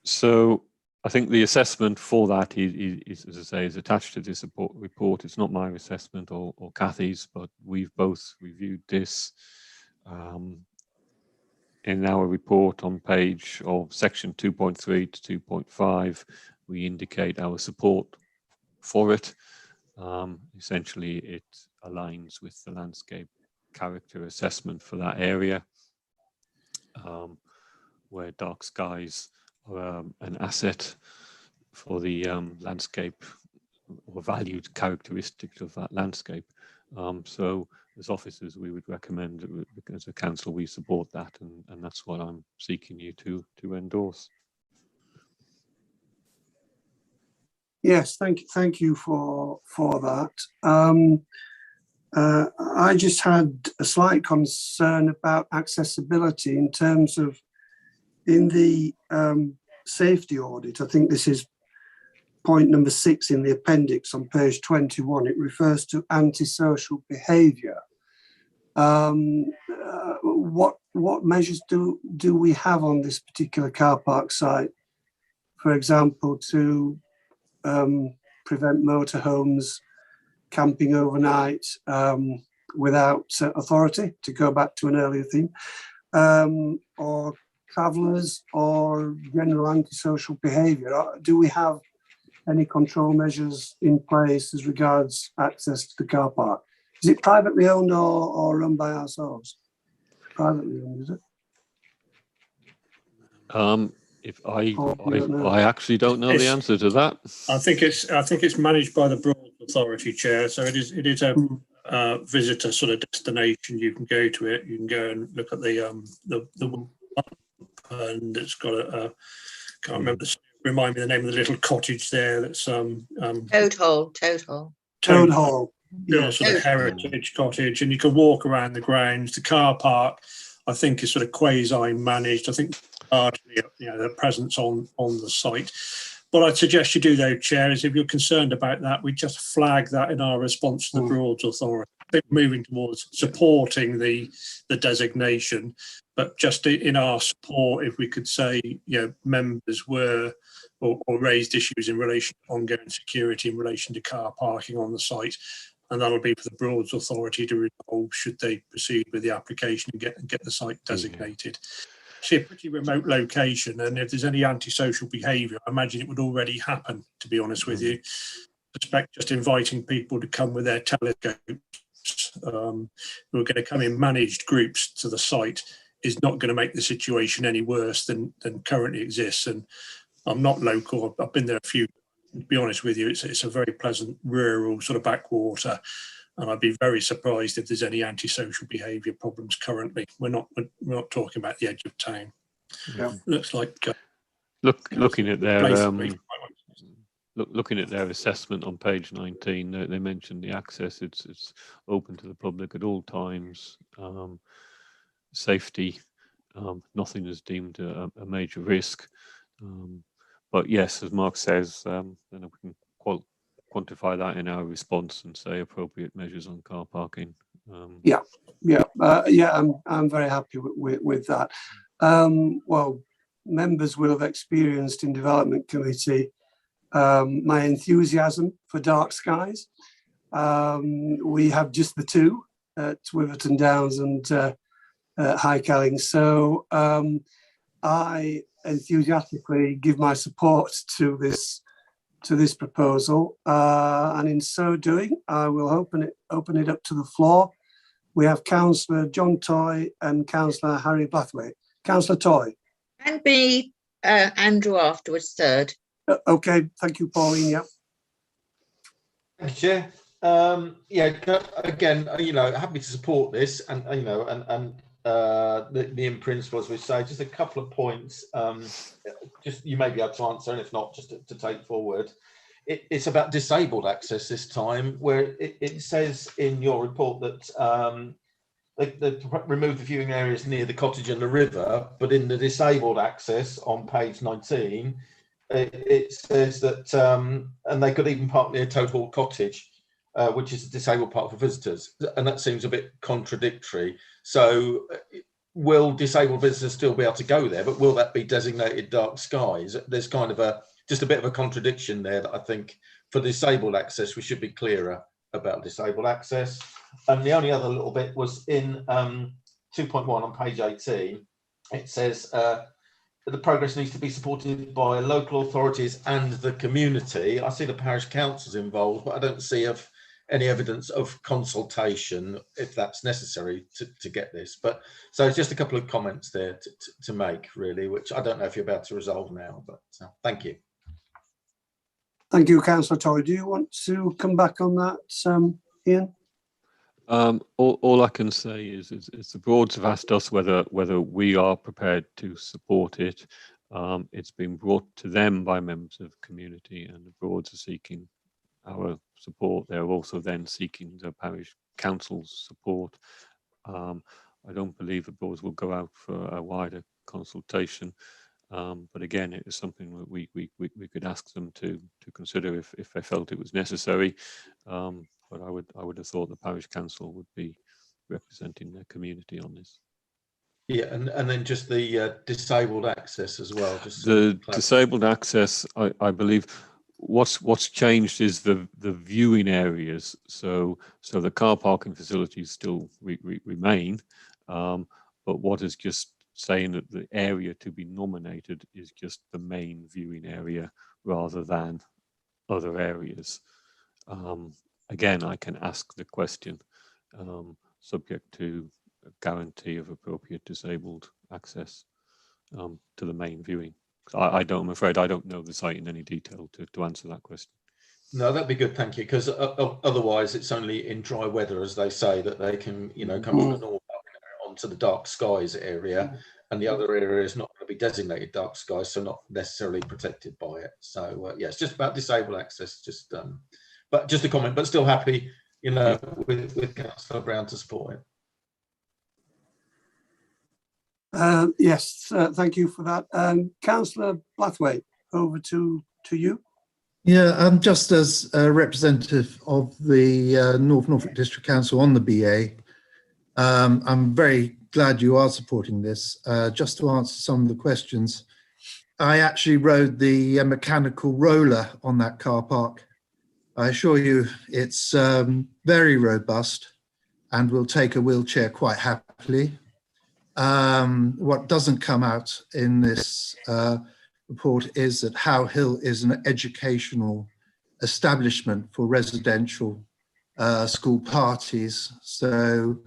So I think the assessment for that is, as I say, is attached to this report. It's not my assessment or Kathy's, but we've both reviewed this. In our report on page of section 2.3 to 2.5, we indicate our support for it. Essentially, it aligns with the landscape character assessment for that area, where dark skies are an asset for the landscape or valued characteristics of that landscape. So as officers, we would recommend, as a council, we support that, and that's what I'm seeking you to endorse. Yes, thank you for that. I just had a slight concern about accessibility in terms of in the safety audit. I think this is point number 6 in the appendix on page 21. It refers to antisocial behaviour. What measures do we have on this particular car park site, for example, to prevent motorhomes camping overnight without authority, to go back to an earlier theme, or travellers, or general antisocial behaviour? Do we have any control measures in place as regards access to the car park? Is it privately owned or run by ourselves? Privately owned, is it? I actually don't know the answer to that. I think it's managed by the Broads Authority, Chair. So it is a visitor sort of destination. You can go to it. You can go and look at the and it's got a can't remember. Remind me the name of the little cottage there. That's Toad Hole. Yeah, sort of heritage cottage, and you can walk around the grounds. The car park, I think, is sort of quasi-managed. I think largely, their presence on the site. What I'd suggest you do, though, Chair, is if you're concerned about that, we just flag that in our response to the Broads Authority. I think moving towards supporting the designation, but just in our support, if we could say, members were or raised issues in relation to ongoing security in relation to car parking on the site. And that'll be for the Broads Authority to resolve should they proceed with the application and get the site designated. It's a pretty remote location, and if there's any antisocial behaviour, I imagine it would already happen, to be honest with you. I suspect just inviting people to come with their telescopes who are going to come in managed groups to the site is not going to make the situation any worse than currently exists. And I'm not local. I've been there a few. To be honest with you, it's a very pleasant rural sort of backwater, and I'd be very surprised if there's any antisocial behaviour problems currently. We're not talking about the edge of town. Yeah. Looks like looking at their place- looking at their assessment on page 19, they mentioned the access. It's open to the public at all times. Safety, nothing is deemed a major risk. But yes, as Mark says, then we can quantify that in our response and say appropriate measures on car parking. I'm very happy with that. Well, members will have experienced in development committee my enthusiasm for dark skies. We have just the two at Wiverton Downs and High Kelling. So I enthusiastically give my support to this proposal, and in so doing, I will open it up to the floor. We have Councillor John Toy and Councillor Harry Blathwaite. Councillor Toy. And be Andrew afterwards, third. Okay, thank you, Pauline. Yeah. Thank you, Chair. Again, happy to support this, and the in principle, as we say, just a couple of points. Just you may be able to answer, and if not, just to take forward. It's about disabled access this time, where it says in your report that they remove the viewing areas near the cottage and the river, but in the disabled access on page 19, it says that, and they could even park near Toad Hall Cottage, which is the disabled part for visitors, and that seems a bit contradictory. So will disabled visitors still be able to go there, but will that be designated dark skies? There's kind of just a bit of a contradiction there that I think for disabled access, we should be clearer about disabled access. And the only other little bit was in 2.1 on page 18, it says that the progress needs to be supported by local authorities and the community. I see the parish councils involved, but I don't see any evidence of consultation if that's necessary to get this. But so just a couple of comments there to make, really, which I don't know if you're about to resolve now, but thank you. Thank you, Councillor Toy. Do you want to come back on that, Ian? All I can say is the Broads have asked us whether we are prepared to support it. It's been brought to them by members of the community, and the Broads are seeking our support. They're also then seeking the parish council's support. I don't believe the Broads will go out for a wider consultation, but again, it is something that we could ask them to consider if they felt it was necessary. But I would have thought the parish council would be representing their community on this. Yeah, and then just the disabled access as well. Just the disabled access, I believe, what's changed is the viewing areas. So the car parking facilities still remain, but what is just saying that the area to be nominated is just the main viewing area rather than other areas. Again, I can ask the question, subject to a guarantee of appropriate disabled access to the main viewing. I'm afraid I don't know the site in any detail to answer that question. No, that'd be good, thank you, because otherwise it's only in dry weather, as they say, that they can, come from the north onto the dark skies area, and the other area is not going to be designated dark skies, so not necessarily protected by it. So yeah, it's just about disabled access, but just a comment, but still happy, with Councillor Brown to support it. Yes, thank you for that. Councillor Blathwaite, over to you. Yeah, just as a representative of the North Norfolk District Council on the BA, I'm very glad you are supporting this. Just to answer some of the questions, I actually rode the mechanical roller on that car park. I assure you it's very robust and will take a wheelchair quite happily. What doesn't come out in this report is that How Hill is an educational establishment for residential school parties. So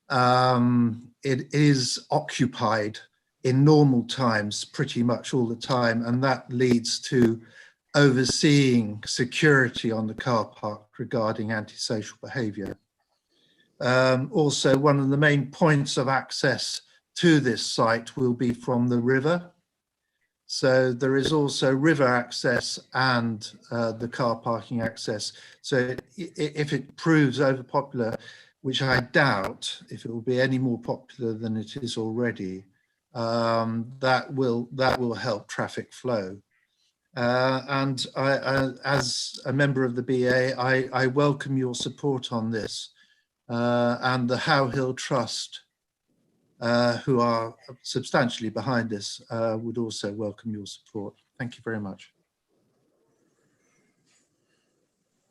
it is occupied in normal times pretty much all the time, and that leads to overseeing security on the car park regarding antisocial behaviour. Also, one of the main points of access to this site will be from the river. So there is also river access and the car parking access. So if it proves overpopular, which I doubt, if it will be any more popular than it is already, that will help traffic flow. And I, as a member of the BA, I welcome your support on this, and the How Hill Trust, who are substantially behind this, would also welcome your support. Thank you very much.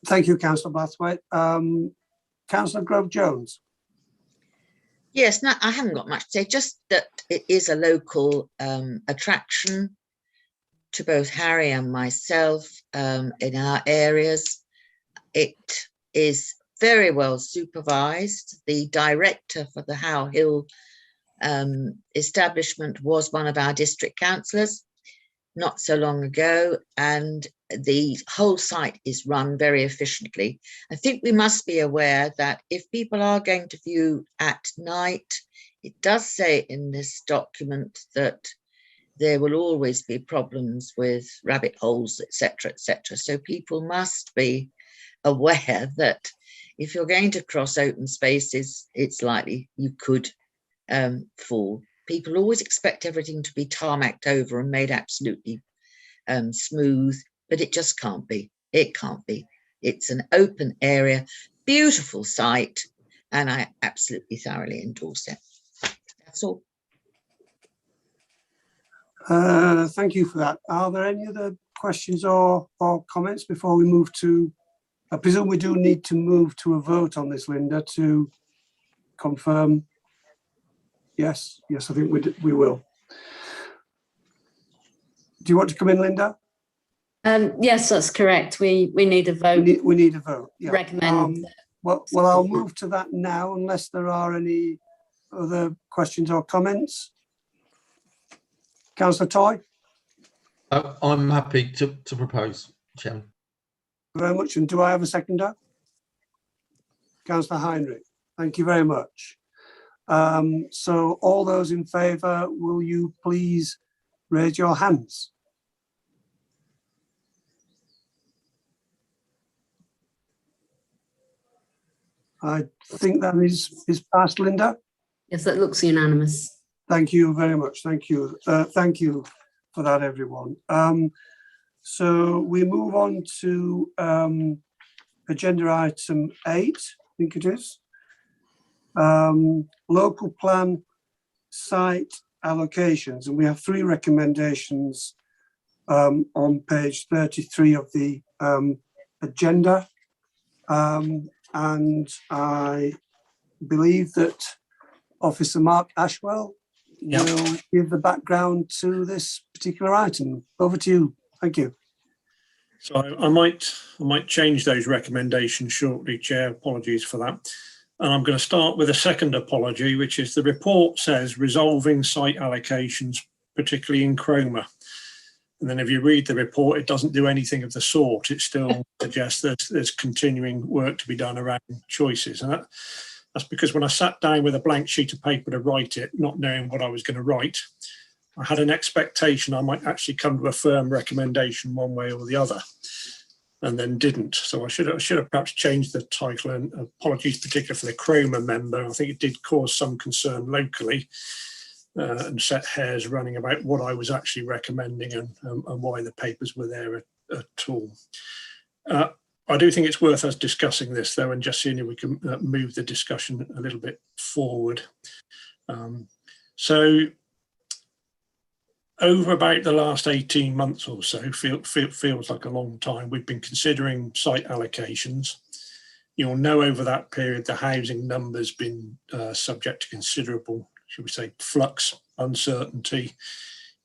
Thank you, Councillor Blathwaite. Councillor Grove-Jones. Yes, no, I haven't got much to say, just that it is a local attraction to both Harry and myself in our areas. It is very well supervised. The director for the How Hill establishment was one of our district councillors not so long ago, and the whole site is run very efficiently. I think we must be aware that if people are going to view at night, it does say in this document that there will always be problems with rabbit holes, etc., etc. So people must be aware that if you're going to cross open spaces, it's likely you could fall. People always expect everything to be tarmacked over and made absolutely smooth, but it just can't be. It can't be. It's an open area, beautiful site, and I absolutely thoroughly endorse it. That's all. Thank you for that. Are there any other questions or comments before we move to, I presume we do need to move to a vote on this, Linda, to confirm? Yes, I think we will. Do you want to come in, Linda? Yes, that's correct. We need a vote. We need a vote. Yeah. Recommend. Well, I'll move to that now, unless there are any other questions or comments. Councillor Toy? I'm happy to propose, Chairman. Thank you very much. And do I have a seconder? Councillor Heinrich. Thank you very much. So all those in favour, will you please raise your hands? I think that is passed, Linda. Yes, that looks unanimous. Thank you very much. Thank you. Thank you for that, everyone. So we move on to agenda item 8, I think it is. Local plan site allocations, and we have 3 recommendations on page 33 of the agenda. And I believe that Officer Mark Ashwell will give the background to this particular item. Over to you. Thank you. So I might change those recommendations shortly, Chair. Apologies for that. And I'm going to start with a second apology, which is the report says resolving site allocations, particularly in Cromer. And then if you read the report, it doesn't do anything of the sort. It still suggests that there's continuing work to be done around choices. And that's because when I sat down with a blank sheet of paper to write it, not knowing what I was going to write, I had an expectation I might actually come to a firm recommendation one way or the other, and then didn't. So I should have perhaps changed the title, and apologies particularly for the Cromer member. I think it did cause some concern locally and set hairs running about what I was actually recommending and why the papers were there at all. I do think it's worth us discussing this though, and just seeing if we can move the discussion a little bit forward. So over about the last 18 months or so, feels like a long time, we've been considering site allocations. You'll know over that period the housing number's been subject to considerable, should we say, flux, uncertainty.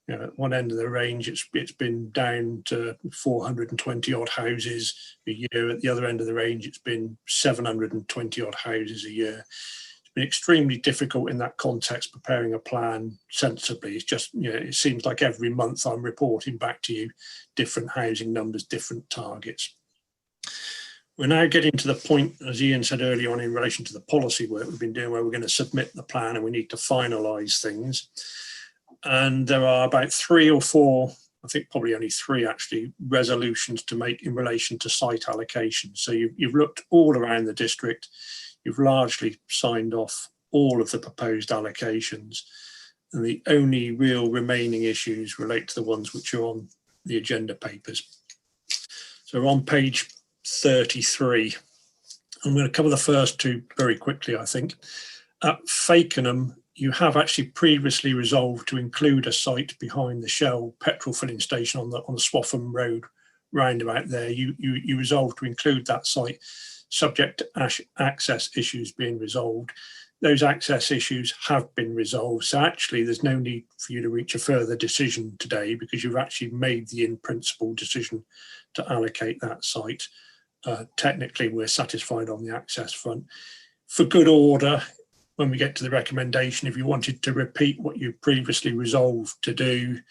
You know, at one end of the range, it's been down to 420 odd houses a year. At the other end of the range, it's been 720 odd houses a year. It's been extremely difficult in that context, preparing a plan sensibly. It's just, it seems like every month I'm reporting back to you different housing numbers, different targets. We're now getting to the point, as Ian said earlier on, in relation to the policy work we've been doing, where we're going to submit the plan and we need to finalise things. And there are about 3 or 4, I think probably only 3 actually, resolutions to make in relation to site allocation. So you've looked all around the district, you've largely signed off all of the proposed allocations, and the only real remaining issues relate to the ones which are on the agenda papers. So on page 33, I'm going to cover the first 2 very quickly, I think. At Fakenham, you have actually previously resolved to include a site behind the Shell petrol filling station on the Swaffham Road roundabout there. You resolved to include that site, subject to access issues being resolved. Those access issues have been resolved. So actually there's no need for you to reach a further decision today, because you've actually made the in-principle decision to allocate that site. Technically, we're satisfied on the access front. For good order, when we get to the recommendation, if you wanted to repeat what you previously resolved to do,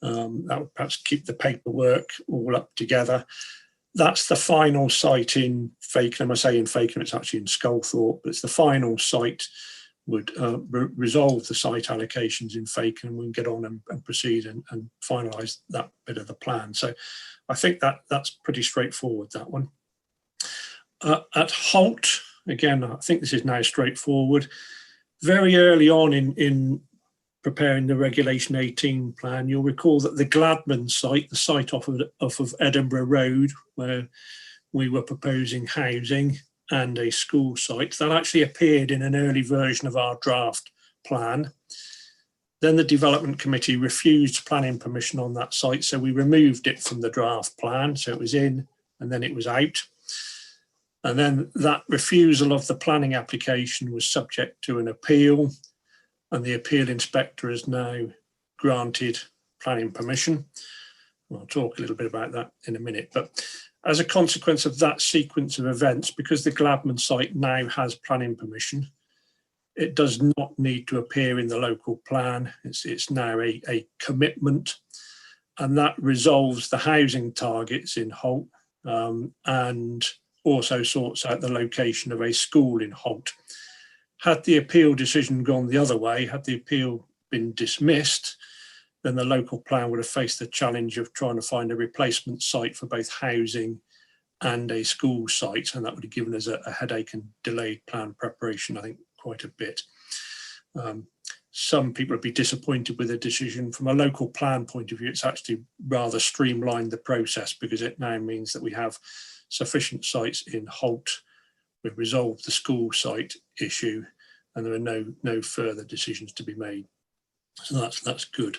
that would perhaps keep the paperwork all up together. That's the final site in Fakenham. I say in Fakenham, it's actually in Sculthorpe, but it's the final site. Would resolve the site allocations in Fakenham. We can get on and proceed and finalise that bit of the plan. So I think that's pretty straightforward, that one. At Holt, again, I think this is now straightforward. Very early on in preparing the Regulation 18 plan, you'll recall that the Gladman site, the site off of Edinburgh Road, where we were proposing housing and a school site, that actually appeared in an early version of our draft plan. Then the Development Committee refused planning permission on that site, so we removed it from the draft plan. So it was in and then it was out. And then that refusal of the planning application was subject to an appeal, and the appeal inspector has now granted planning permission. I'll talk a little bit about that in a minute. But as a consequence of that sequence of events, because the Gladman site now has planning permission, it does not need to appear in the local plan. It's now a commitment, and that resolves the housing targets in Holt, and also sorts out the location of a school in Holt. Had the appeal decision gone the other way, had the appeal been dismissed, then the local plan would have faced the challenge of trying to find a replacement site for both housing and a school site, and that would have given us a headache and delayed plan preparation, I think, quite a bit. Some people would be disappointed with the decision. From a local plan point of view, it's actually rather streamlined the process, because it now means that we have sufficient sites in Holt. We've resolved the school site issue, and there are no further decisions to be made. So that's good.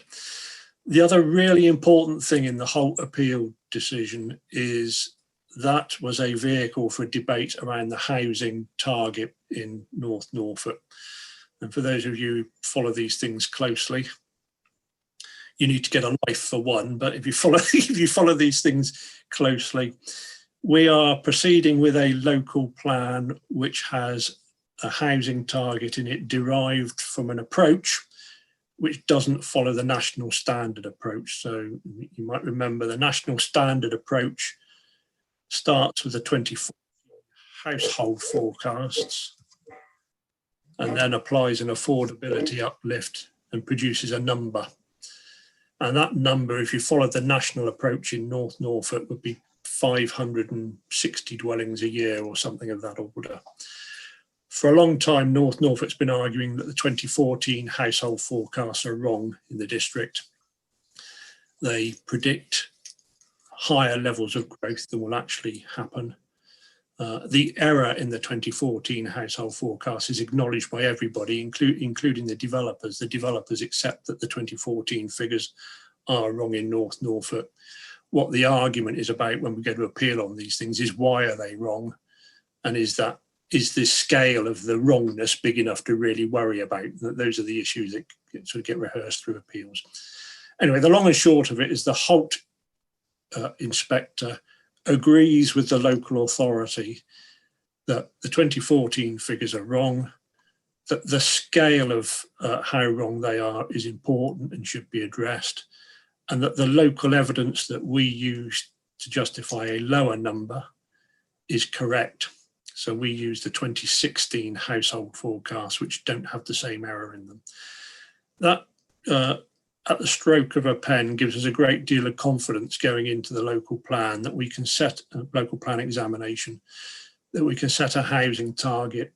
The other really important thing in the Holt appeal decision is that was a vehicle for debate around the housing target in North Norfolk. And for those of you who follow these things closely, you need to get a life for one, but if you follow these things closely, we are proceeding with a local plan which has a housing target in it derived from an approach which doesn't follow the national standard approach. So you might remember the national standard approach starts with the 24 household forecasts and then applies an affordability uplift and produces a number. And that number, if you followed the national approach in North Norfolk, would be 560 dwellings a year or something of that order. For a long time, North Norfolk's been arguing that the 2014 household forecasts are wrong in the district. They predict higher levels of growth than will actually happen. The error in the 2014 household forecast is acknowledged by everybody, including the developers. The developers accept that the 2014 figures are wrong in North Norfolk. What the argument is about when we go to appeal on these things is, why are they wrong? And is this scale of the wrongness big enough to really worry about? Those are the issues that sort of get rehearsed through appeals. Anyway, the long and short of it is the Holt inspector agrees with the local authority that the 2014 figures are wrong. the scale of how wrong they are is important and should be addressed, and that the local evidence that we use to justify a lower number is correct. So we use the 2016 household forecasts, which don't have the same error in them. That, at the stroke of a pen, gives us a great deal of confidence going into the local plan that we can set a local plan examination, that we can set a housing target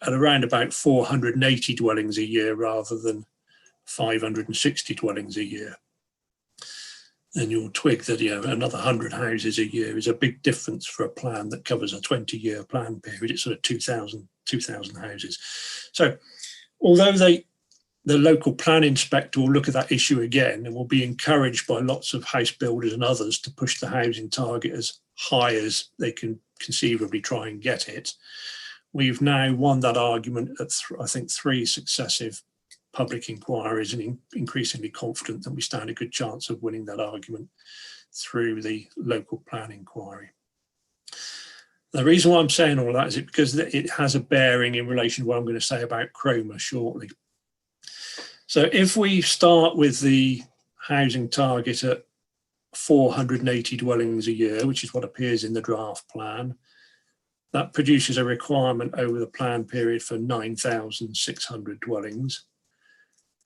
at around about 480 dwellings a year rather than 560 dwellings a year. And you'll twig that, you know, another 100 houses a year is a big difference for a plan that covers a 20-year plan period. It's sort of 2,000 houses. So although the local plan inspector will look at that issue again and will be encouraged by lots of house builders and others to push the housing target as high as they can conceivably try and get it, we've now won that argument at, I think, 3 successive public inquiries, and increasingly confident that we stand a good chance of winning that argument through the local plan inquiry. The reason why I'm saying all of that is because it has a bearing in relation to what I'm going to say about Chroma shortly. So if we start with the housing target at 480 dwellings a year, which is what appears in the draft plan, that produces a requirement over the plan period for 9,600 dwellings.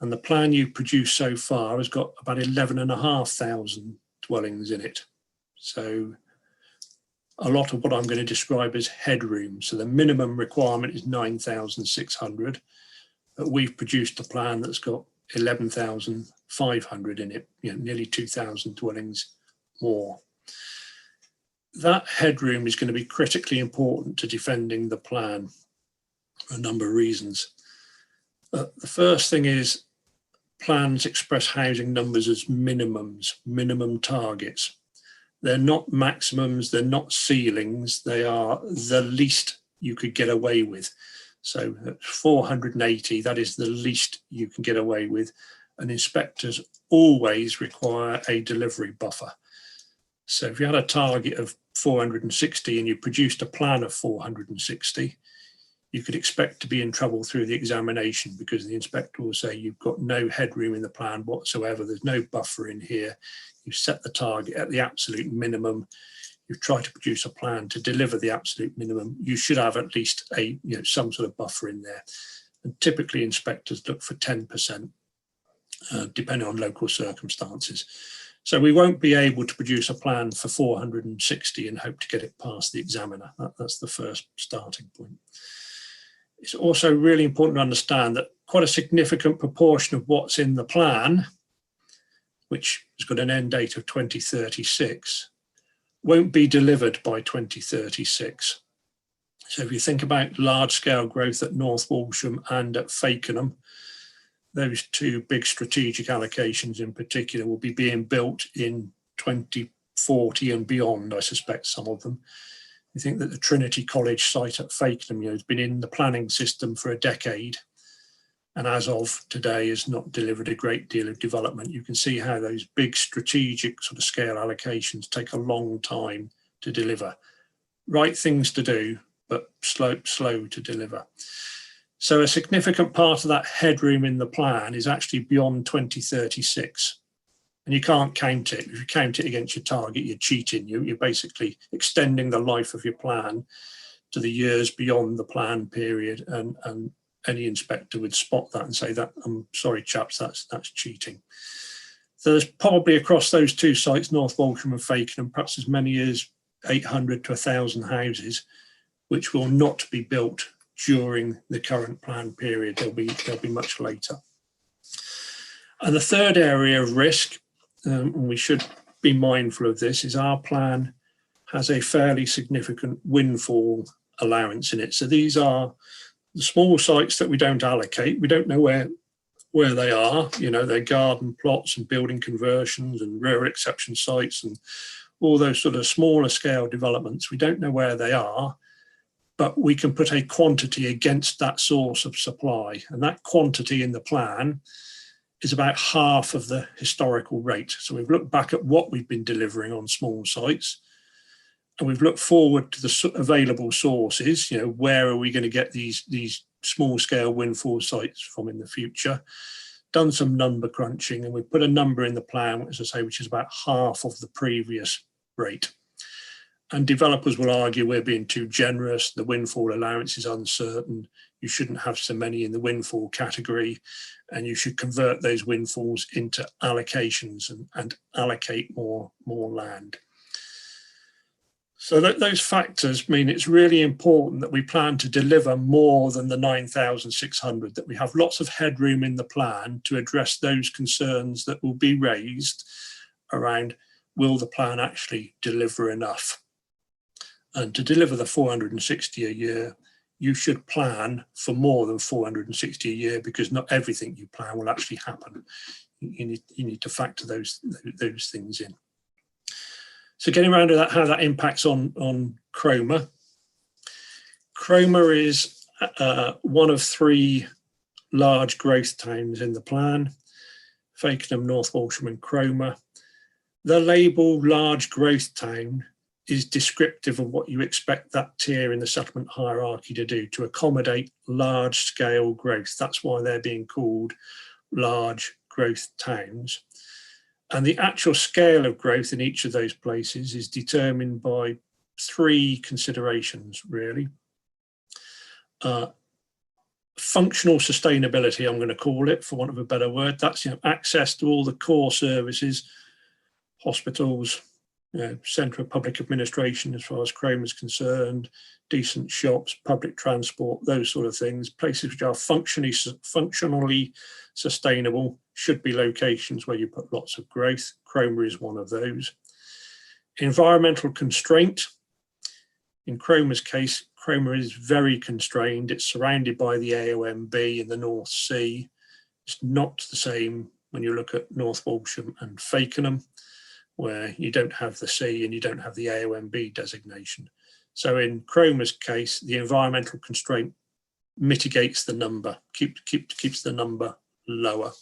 And the plan you've produced so far has got about 11,500 dwellings in it. So a lot of what I'm going to describe as headroom. So the minimum requirement is 9,600, but we've produced a plan that's got 11,500 in it, you know, nearly 2,000 dwellings more. That headroom is going to be critically important to defending the plan for a number of reasons. The first thing is plans express housing numbers as minimums, minimum targets. They're not maximums, they're not ceilings, they are the least you could get away with. So at 480, that is the least you can get away with. And inspectors always require a delivery buffer. So if you had a target of 460 and you produced a plan of 460, you could expect to be in trouble through the examination, because the inspector will say you've got no headroom in the plan whatsoever, there's no buffer in here, you've set the target at the absolute minimum, you've tried to produce a plan to deliver the absolute minimum, you should have at least a, you know, some sort of buffer in there. And typically inspectors look for 10%, depending on local circumstances. So we won't be able to produce a plan for 460 and hope to get it past the examiner. That's the first starting point. It's also really important to understand that quite a significant proportion of what's in the plan, which has got an end date of 2036, won't be delivered by 2036. So if you think about large-scale growth at North Walsham and at Fakenham, those 2 big strategic allocations in particular will be being built in 2040 and beyond, I suspect, some of them. You think that the Trinity College site at Fakenham, you know, has been in the planning system for a decade, and as of today has not delivered a great deal of development. You can see how those big strategic sort of scale allocations take a long time to deliver. Right things to do, but slow to deliver. So a significant part of that headroom in the plan is actually beyond 2036. And you can't count it. If you count it against your target, you're cheating. You're basically extending the life of your plan to the years beyond the plan period. And any inspector would spot that and say that, I'm sorry, chaps, that's cheating. So there's probably across those 2 sites, North Walsham and Fakenham, perhaps as many as 800 to 1,000 houses, which will not be built during the current plan period. They'll be much later. And the third area of risk, and we should be mindful of this, is our plan has a fairly significant windfall allowance in it. So these are the small sites that we don't allocate. We don't know where they are. You know, they're garden plots and building conversions and rare exception sites and all those sort of smaller scale developments. We don't know where they are, but we can put a quantity against that source of supply. And that quantity in the plan is about half of the historical rate. So we've looked back at what we've been delivering on small sites, And we've looked forward to the available sources. You know, where are we going to get these small scale windfall sites from in the future? Done some number crunching, and we put a number in the plan, as I say, which is about half of the previous rate. And developers will argue we're being too generous. The windfall allowance is uncertain. You shouldn't have so many in the windfall category, and you should convert those windfalls into allocations and allocate more land. So those factors mean it's really important that we plan to deliver more than the 9,600, that we have lots of headroom in the plan to address those concerns that will be raised around, will the plan actually deliver enough? And to deliver the 460 a year, you should plan for more than 460 a year, because not everything you plan will actually happen. You need to factor those things in. So getting around to that, how that impacts on Cromer. Cromer is one of 3 large growth towns in the plan: Fakenham, North Walsham and Cromer. The label large growth town is descriptive of what you expect that tier in the settlement hierarchy to do, to accommodate large scale growth. That's why they're being called large growth towns. And the actual scale of growth in each of those places is determined by 3 considerations, really. Functional sustainability, I'm going to call it, for want of a better word. That's, you know, access to all the core services, hospitals, centre of public administration as far as Cromer is concerned, decent shops, public transport, those sort of things. Places which are functionally sustainable should be locations where you put lots of growth. Cromer is one of those. Environmental constraint. In Cromer's case, Cromer is very constrained. It's surrounded by the AOMB in the North Sea. It's not the same when you look at North Walsham and Fakenham, where you don't have the sea and you don't have the AOMB designation. So in Cromer's case, the environmental constraint mitigates the number, keeps the number lower.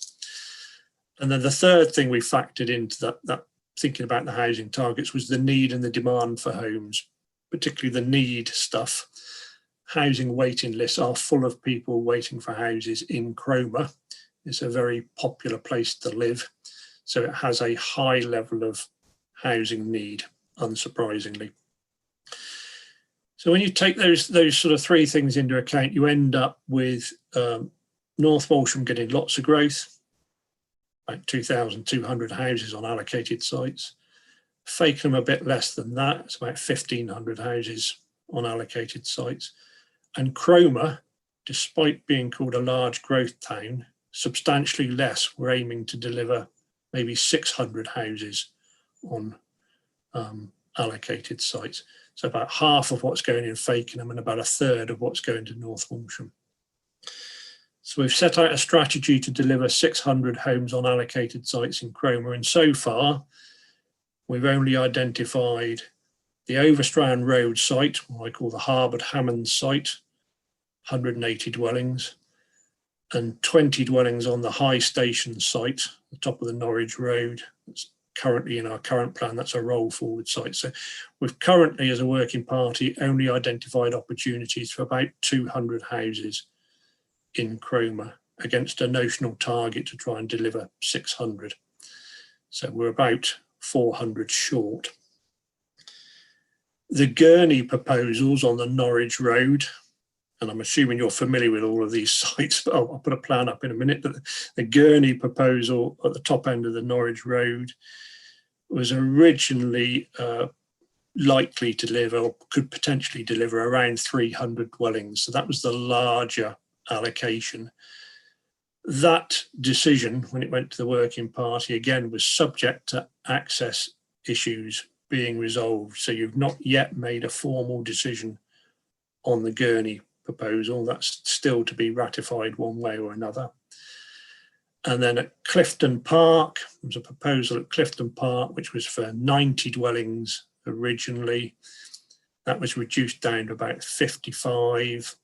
And then the third thing we factored into that thinking about the housing targets was the need and the demand for homes, particularly the need stuff. Housing waiting lists are full of people waiting for houses in Cromer. It's a very popular place to live. So it has a high level of housing need, unsurprisingly. So when you take those sort of 3 things into account, you end up with North Walsham getting lots of growth, like 2,200 houses on allocated sites. Fakenham a bit less than that, it's about 1,500 houses on allocated sites. And Cromer, despite being called a large growth town, substantially less. We're aiming to deliver maybe 600 houses on allocated sites. So about half of what's going in Fakenham and about 1/3 of what's going to North Walsham. So we've set out a strategy to deliver 600 homes on allocated sites in Cromer, and so far we've only identified the Overstrand Road site, what I call the Harbord Hammond site, 180 dwellings, and 20 dwellings on the High Station site, the top of the Norwich Road. That's currently in our current plan, that's a roll forward site. So we've currently, as a working party, only identified opportunities for about 200 houses in Cromer against a notional target to try and deliver 600. So we're about 400 short. The Gurney proposals on the Norwich Road, and I'm assuming you're familiar with all of these sites, but I'll put a plan up in a minute. But the Gurney proposal at the top end of the Norwich Road was originally likely to deliver, or could potentially deliver, around 300 dwellings. So that was the larger allocation. That decision, when it went to the working party, again, was subject to access issues being resolved. So you've not yet made a formal decision on the Gurney proposal. That's still to be ratified one way or another. And then at Clifton Park, there was a proposal at Clifton Park, which was for 90 dwellings originally. That was reduced down to about 55.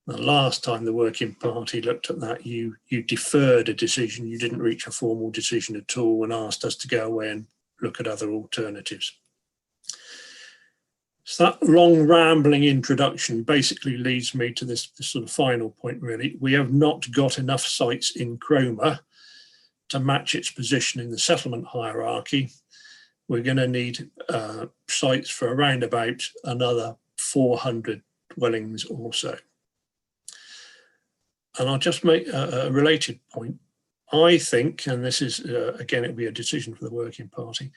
The last time the working party looked at that, you deferred a decision. You didn't reach a formal decision at all and asked us to go away and look at other alternatives. So that long rambling introduction basically leads me to this sort of final point, really. We have not got enough sites in Cromer to match its position in the settlement hierarchy. We're going to need sites for around about another 400 dwellings or so. And I'll just make a related point. I think, and this is, again, it'll be a decision for the Working Party,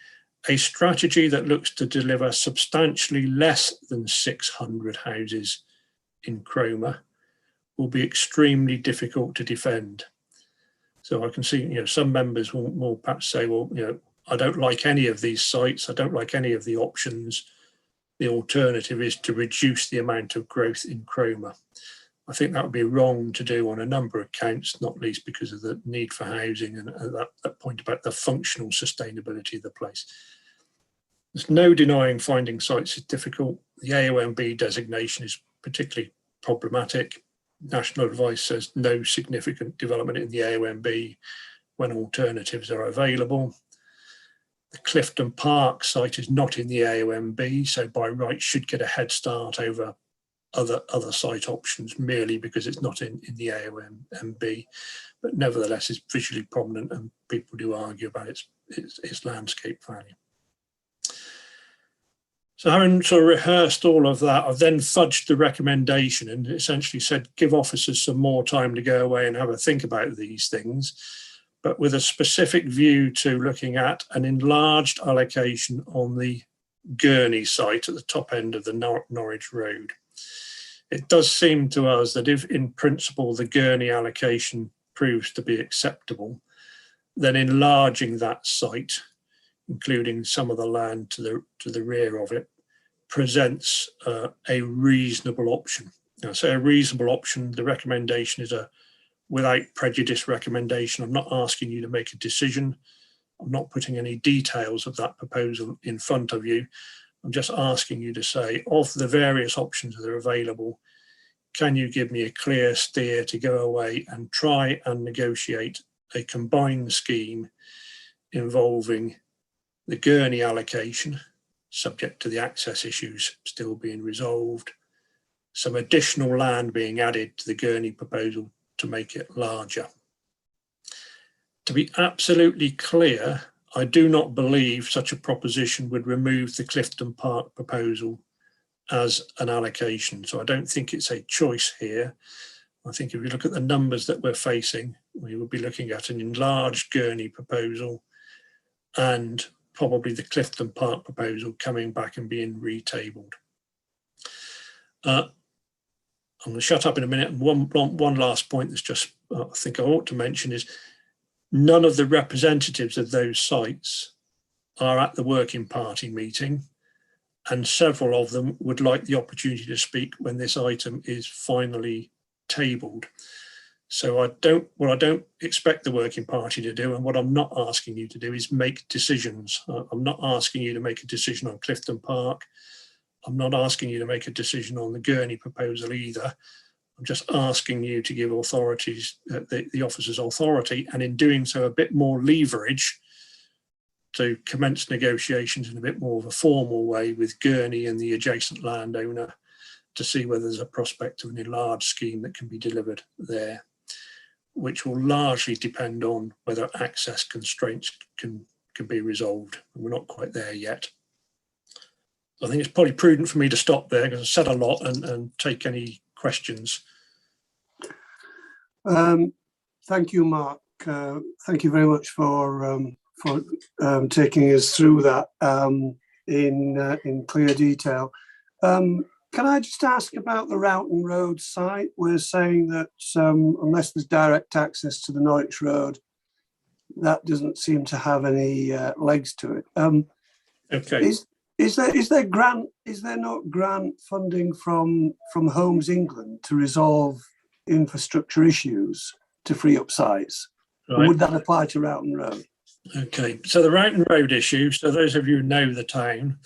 a strategy that looks to deliver substantially less than 600 houses in Cromer will be extremely difficult to defend. So I can see, some members will perhaps say, well, I don't like any of these sites. I don't like any of the options. The alternative is to reduce the amount of growth in Cromer. I think that would be wrong to do on a number of counts, not least because of the need for housing and that point about the functional sustainability of the place. There's no denying finding sites is difficult. The AONB designation is particularly problematic. National advice says no significant development in the AONB when alternatives are available. The Clifton Park site is not in the AONB, so by right should get a head start over other site options merely because it's not in the AONB, but nevertheless is visually prominent and people do argue about its landscape value. So having sort of rehearsed all of that, I've then fudged the recommendation and essentially said, give officers some more time to go away and have a think about these things, but with a specific view to looking at an enlarged allocation on the Gurney site at the top end of the Norwich Road. It does seem to us that if in principle the Gurney allocation proves to be acceptable, then enlarging that site, including some of the land to the rear of it, presents a reasonable option. Now, I say a reasonable option, the recommendation is a without prejudice recommendation. I'm not asking you to make a decision. I'm not putting any details of that proposal in front of you. I'm just asking you to say, of the various options that are available, can you give me a clear steer to go away and try and negotiate a combined scheme involving the Gurney allocation, subject to the access issues still being resolved, some additional land being added to the Gurney proposal to make it larger. To be absolutely clear, I do not believe such a proposition would remove the Clifton Park proposal as an allocation. So I don't think it's a choice here. I think if you look at the numbers that we're facing, we will be looking at an enlarged Gurney proposal and probably the Clifton Park proposal coming back and being retabled. I'm going to shut up in a minute. One last point that's just I think I ought to mention is none of the representatives of those sites are at the Working Party meeting, and several of them would like the opportunity to speak when this item is finally tabled. So what I don't expect the Working Party to do, and what I'm not asking you to do, is make decisions. I'm not asking you to make a decision on Clifton Park. I'm not asking you to make a decision on the Gurney proposal either. I'm just asking you to give authorities, the officers authority, and in doing so a bit more leverage to commence negotiations in a bit more of a formal way with Gurney and the adjacent landowner to see whether there's a prospect of an enlarged scheme that can be delivered there, which will largely depend on whether access constraints can be resolved. And we're not quite there yet. I think it's probably prudent for me to stop there because I've said a lot and take any questions. Thank you, Mark. Thank you very much for taking us through that in clear detail. Can I just ask about the Roughton Road site? We're saying that unless there's direct access to the Norwich Road, that doesn't seem to have any legs to it. Okay. Is there not grant funding from Homes England to resolve infrastructure issues to free up sites? Right. Would that apply to Roughton Road? Okay, so the Roughton Road issue, so those of you who know the town,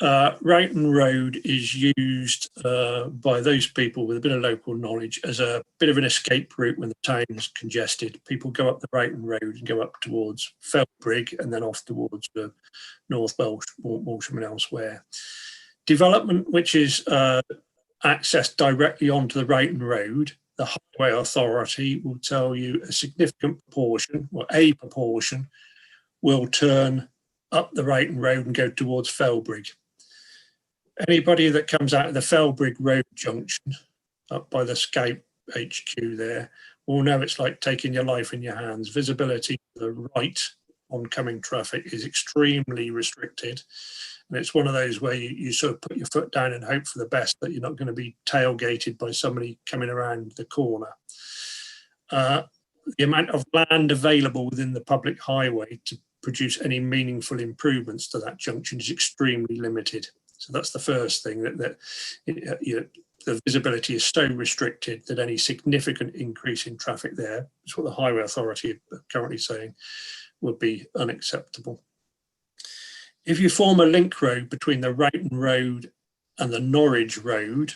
Roughton Road is used by those people with a bit of local knowledge as a bit of an escape route when the town's congested. People go up the Roughton Road and go up towards Felbrig and then off towards North Walsham and elsewhere. development which is accessed directly onto the Reighton Road, the Highway Authority will tell you a significant proportion, or a proportion, will turn up the Reighton Road and go towards Felbrig. Anybody that comes out of the Felbrig Road junction up by the Scout HQ there will know it's like taking your life in your hands. Visibility to the right oncoming traffic is extremely restricted. And it's one of those where you sort of put your foot down and hope for the best, that you're not going to be tailgated by somebody coming around the corner. The amount of land available within the public highway to produce any meaningful improvements to that junction is extremely limited. So that's the first thing, that the visibility is so restricted that any significant increase in traffic there, that's what the Highway Authority are currently saying, would be unacceptable. If you form a link road between the Reighton Road and the Norwich Road,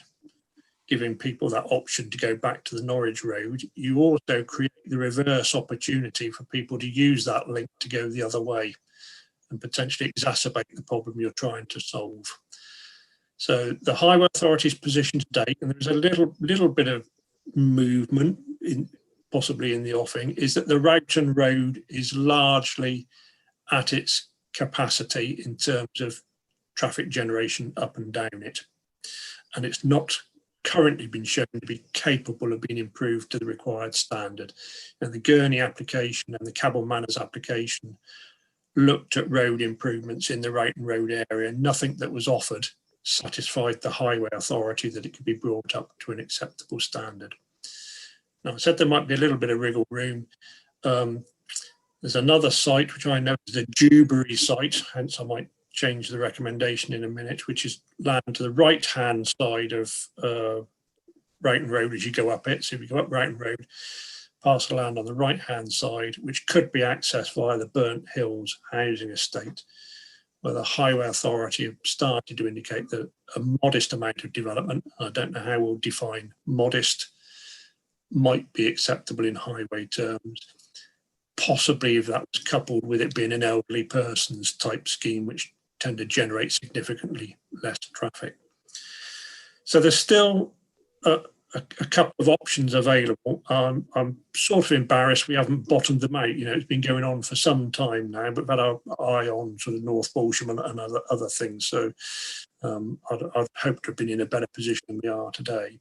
giving people that option to go back to the Norwich Road, you also create the reverse opportunity for people to use that link to go the other way and potentially exacerbate the problem you're trying to solve. So the Highway Authority's position to date, and there's a little bit of movement possibly in the offing, is that the Reighton Road is largely at its capacity in terms of traffic generation up and down it. And it's not currently been shown to be capable of being improved to the required standard. And the Gurney application and the Cabell Manors application looked at road improvements in the Reighton Road area. Nothing that was offered satisfied the Highway Authority that it could be brought up to an acceptable standard. Now, I said there might be a little bit of wriggle room. There's another site, which I know is the Dewberry site, hence I might change the recommendation in a minute, which is land to the right-hand side of Reighton Road as you go up it. So if you go up Reighton Road, parcel land on the right-hand side, which could be accessed via the Burnt Hills housing estate, where the Highway Authority have started to indicate that a modest amount of development, I don't know how we'll define modest, might be acceptable in highway terms. Possibly if that was coupled with it being an elderly person's type scheme, which tend to generate significantly less traffic. So there's still a couple of options available. I'm sort of embarrassed we haven't bottomed them out. You know, it's been going on for some time now, but we've had our eye on sort of North Bolsham and other things. So I'd hoped to have been in a better position than we are today.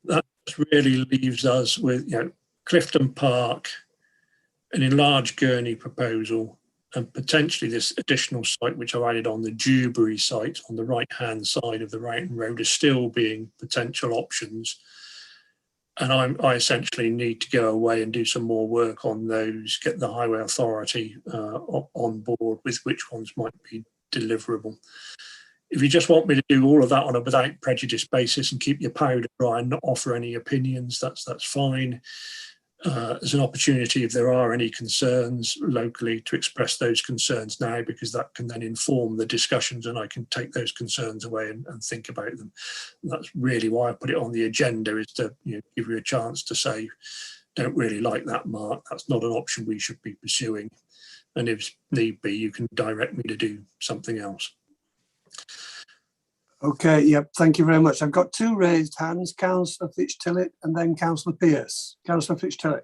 That really leaves us with, you know, Clifton Park, an enlarged Gurney proposal, and potentially this additional site which I added on the Dewberry site on the right-hand side of the Reighton Road as still being potential options. And I essentially need to go away and do some more work on those, get the Highway Authority on board with which ones might be deliverable. If you just want me to do all of that on a without prejudice basis and keep your powder dry and not offer any opinions, that's fine. There's an opportunity, if there are any concerns locally, to express those concerns now, because that can then inform the discussions and I can take those concerns away and think about them. And that's really why I put it on the agenda, is to, you know, give you a chance to say, don't really like that, Mark, that's not an option we should be pursuing. And if need be, you can direct me to do something else. Okay, yep, thank you very much. I've got two raised hands, Councillor Fitch-Tillett and then Councillor Pearce. Councillor Fitch-Tillett.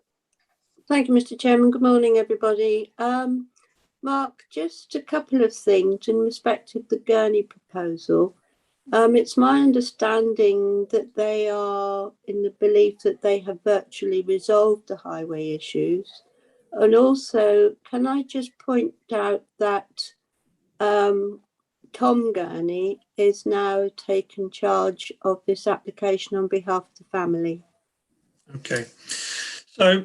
Thank you, Mr. Chairman. Good morning, everybody. Mark, just a couple of things in respect of the Gurney proposal. It's my understanding that they are in the belief that they have virtually resolved the highway issues. And also, can I just point out that Tom Gurney is now taken charge of this application on behalf of the family. Okay, so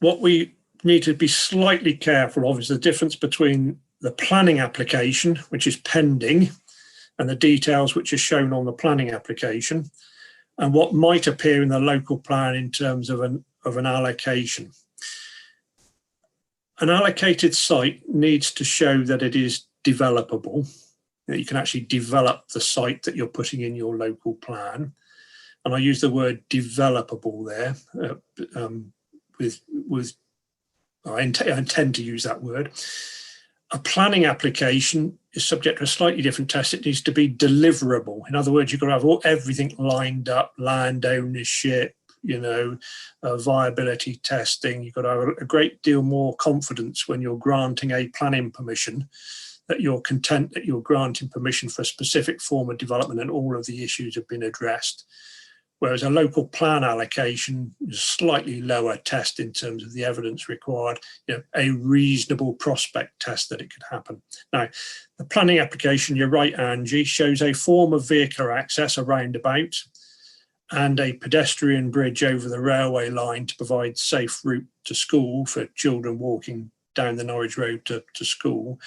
what we need to be slightly careful of is the difference between the planning application, which is pending, and the details which are shown on the planning application, and what might appear in the local plan in terms of an allocation. An allocated site needs to show that it is developable, that you can actually develop the site that you're putting in your local plan. And I use the word developable there, I intend to use that word. A planning application is subject to a slightly different test. It needs to be deliverable. In other words, you've got to have everything lined up, land ownership, viability testing. You've got to have a great deal more confidence when you're granting a planning permission, that you're content that you're granting permission for a specific form of development and all of the issues have been addressed. Whereas a local plan allocation is a slightly lower test in terms of the evidence required, a reasonable prospect test that it could happen. Now, the planning application, you're right, Angie, shows a form of vehicular access, a roundabout, and a pedestrian bridge over the railway line to provide safe route to school for children walking down the Norwich Road to school.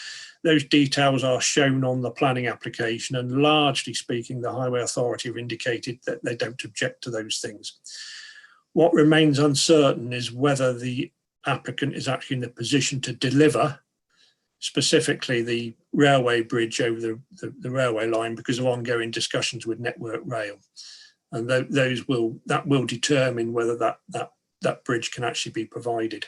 Those details are shown on the planning application, and largely speaking, the Highway Authority have indicated that they don't object to those things. What remains uncertain is whether the applicant is actually in the position to deliver specifically the railway bridge over the railway line because of ongoing discussions with Network Rail. And that will determine whether that bridge can actually be provided.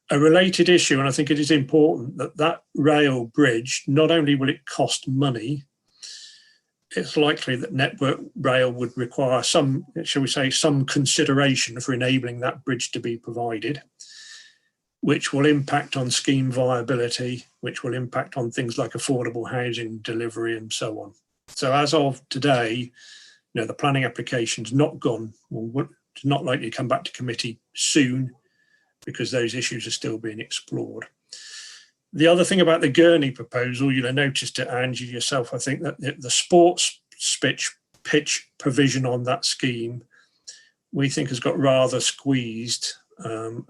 A related issue, and I think it is important, that rail bridge, not only will it cost money, it's likely that Network Rail would require some, shall we say, some consideration for enabling that bridge to be provided, which will impact on scheme viability, which will impact on things like affordable housing delivery and so on. So as of today, the planning application's not gone, or it's not likely to come back to committee soon, because those issues are still being explored. The other thing about the Gurney proposal, you'll have noticed it, Angie, yourself, I think that the sports pitch provision on that scheme, we think has got rather squeezed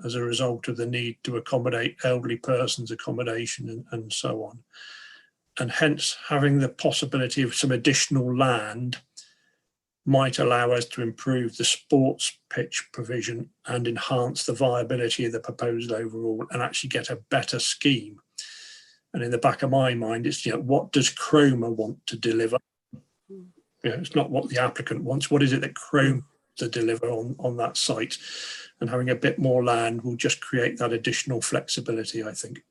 as a result of the need to accommodate elderly persons accommodation and so on. And hence having the possibility of some additional land might allow us to improve the sports pitch provision and enhance the viability of the proposal overall and actually get a better scheme. And in the back of my mind, it's, what does Cromer want to deliver? It's not what the applicant wants. What is it that Cromer to deliver on that site? And having a bit more land will just create that additional flexibility, I think.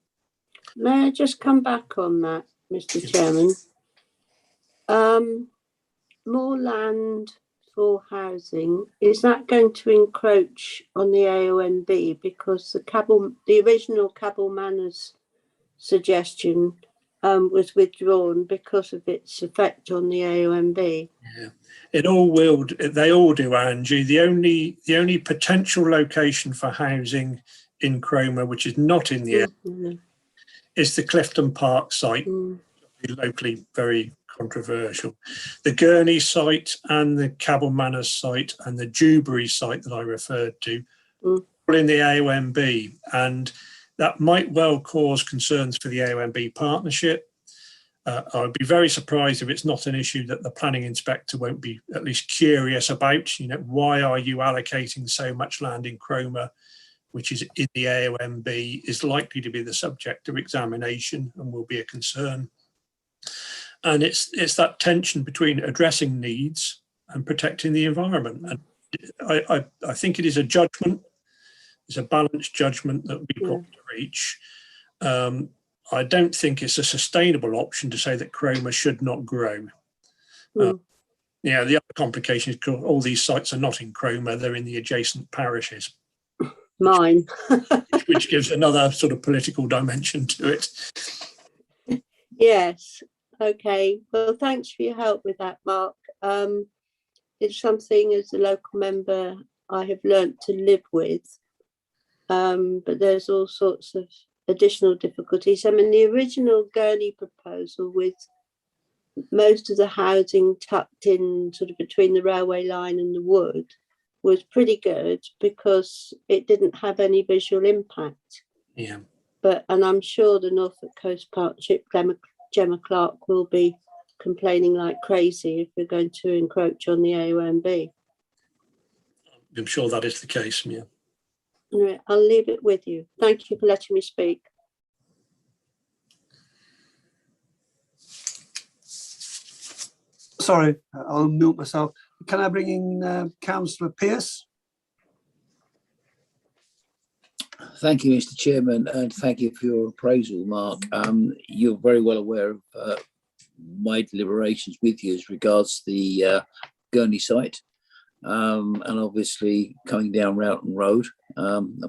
May I just come back on that, Mr. Chairman? More land for housing, is that going to encroach on the AONB? Because the original Cabell Manors suggestion was withdrawn because of its effect on the AONB. Yeah, it all will. They all do, Angie. The only potential location for housing in Cromer, which is not in the area, is the Clifton Park site. Locally very controversial. The Gurney site and the Cabell Manors site and the Dewberry site that I referred to all in the AONB, and that might well cause concerns for the AONB partnership. I would be very surprised if it's not an issue that the planning inspector won't be at least curious about. Why are you allocating so much land in Cromer, which is in the AONB, is likely to be the subject of examination and will be a concern. And it's that tension between addressing needs and protecting the environment. And I think it is a judgment, it's a balanced judgment that we've got to reach. I don't think it's a sustainable option to say that Cromer should not grow. The other complication is all these sites are not in Cromer, they're in the adjacent parishes. Mine. which gives another sort of political dimension to it. Yes. Okay. Well, thanks for your help with that, Mark. It's something as a local member I have learnt to live with, but there's all sorts of additional difficulties. I mean, the original Gurney proposal with most of the housing tucked in sort of between the railway line and the wood was pretty good because it didn't have any visual impact. Yeah. And I'm sure the Norfolk Coast Partnership, Gemma Clark, will be complaining like crazy if we're going to encroach on the AONB. I'm sure that is the case, yeah. Anyway, I'll leave it with you. Thank you for letting me speak. Sorry, I'll mute myself. Can I bring in Councillor Pearce? Thank you, Mr. Chairman, and thank you for your appraisal, Mark. You're very well aware of my deliberations with you as regards the Gurney site, and obviously coming down Roughton Road,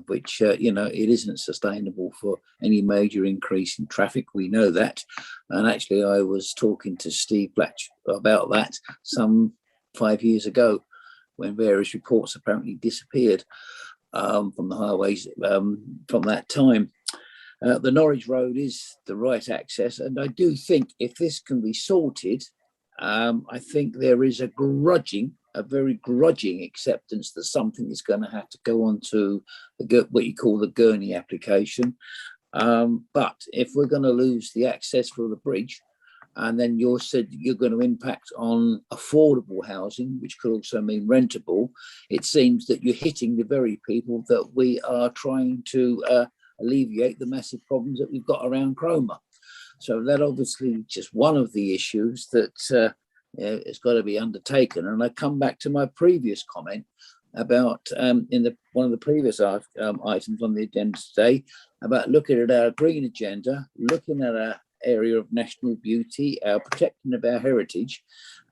which, you know, it isn't sustainable for any major increase in traffic. We know that. And actually, I was talking to Steve Blatch about that some 5 years ago when various reports apparently disappeared from the highways from that time. The Norwich Road is the right access, and I do think if this can be sorted, I think there is a very grudging acceptance that something is going to have to go on to what you call the Gurney application. But if we're going to lose the access for the bridge, and then you said you're going to impact on affordable housing, which could also mean rentable, it seems that you're hitting the very people that we are trying to alleviate the massive problems that we've got around Cromer. So that obviously just one of the issues that it's got to be undertaken. And I come back to my previous comment about one of the previous items on the agenda today about looking at our green agenda, looking at our area of national beauty, our protecting of our heritage.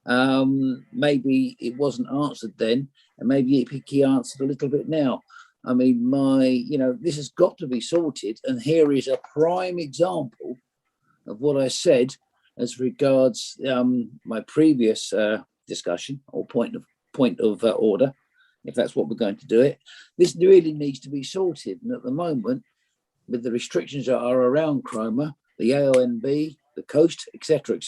Maybe it wasn't answered then, and maybe it be answered a little bit now. I mean, this has got to be sorted, and here is a prime example of what I said as regards my previous discussion or point of order, if that's what we're going to do it. This really needs to be sorted, and at the moment, with the restrictions that are around Cromer, the AONB, the coast, etc.,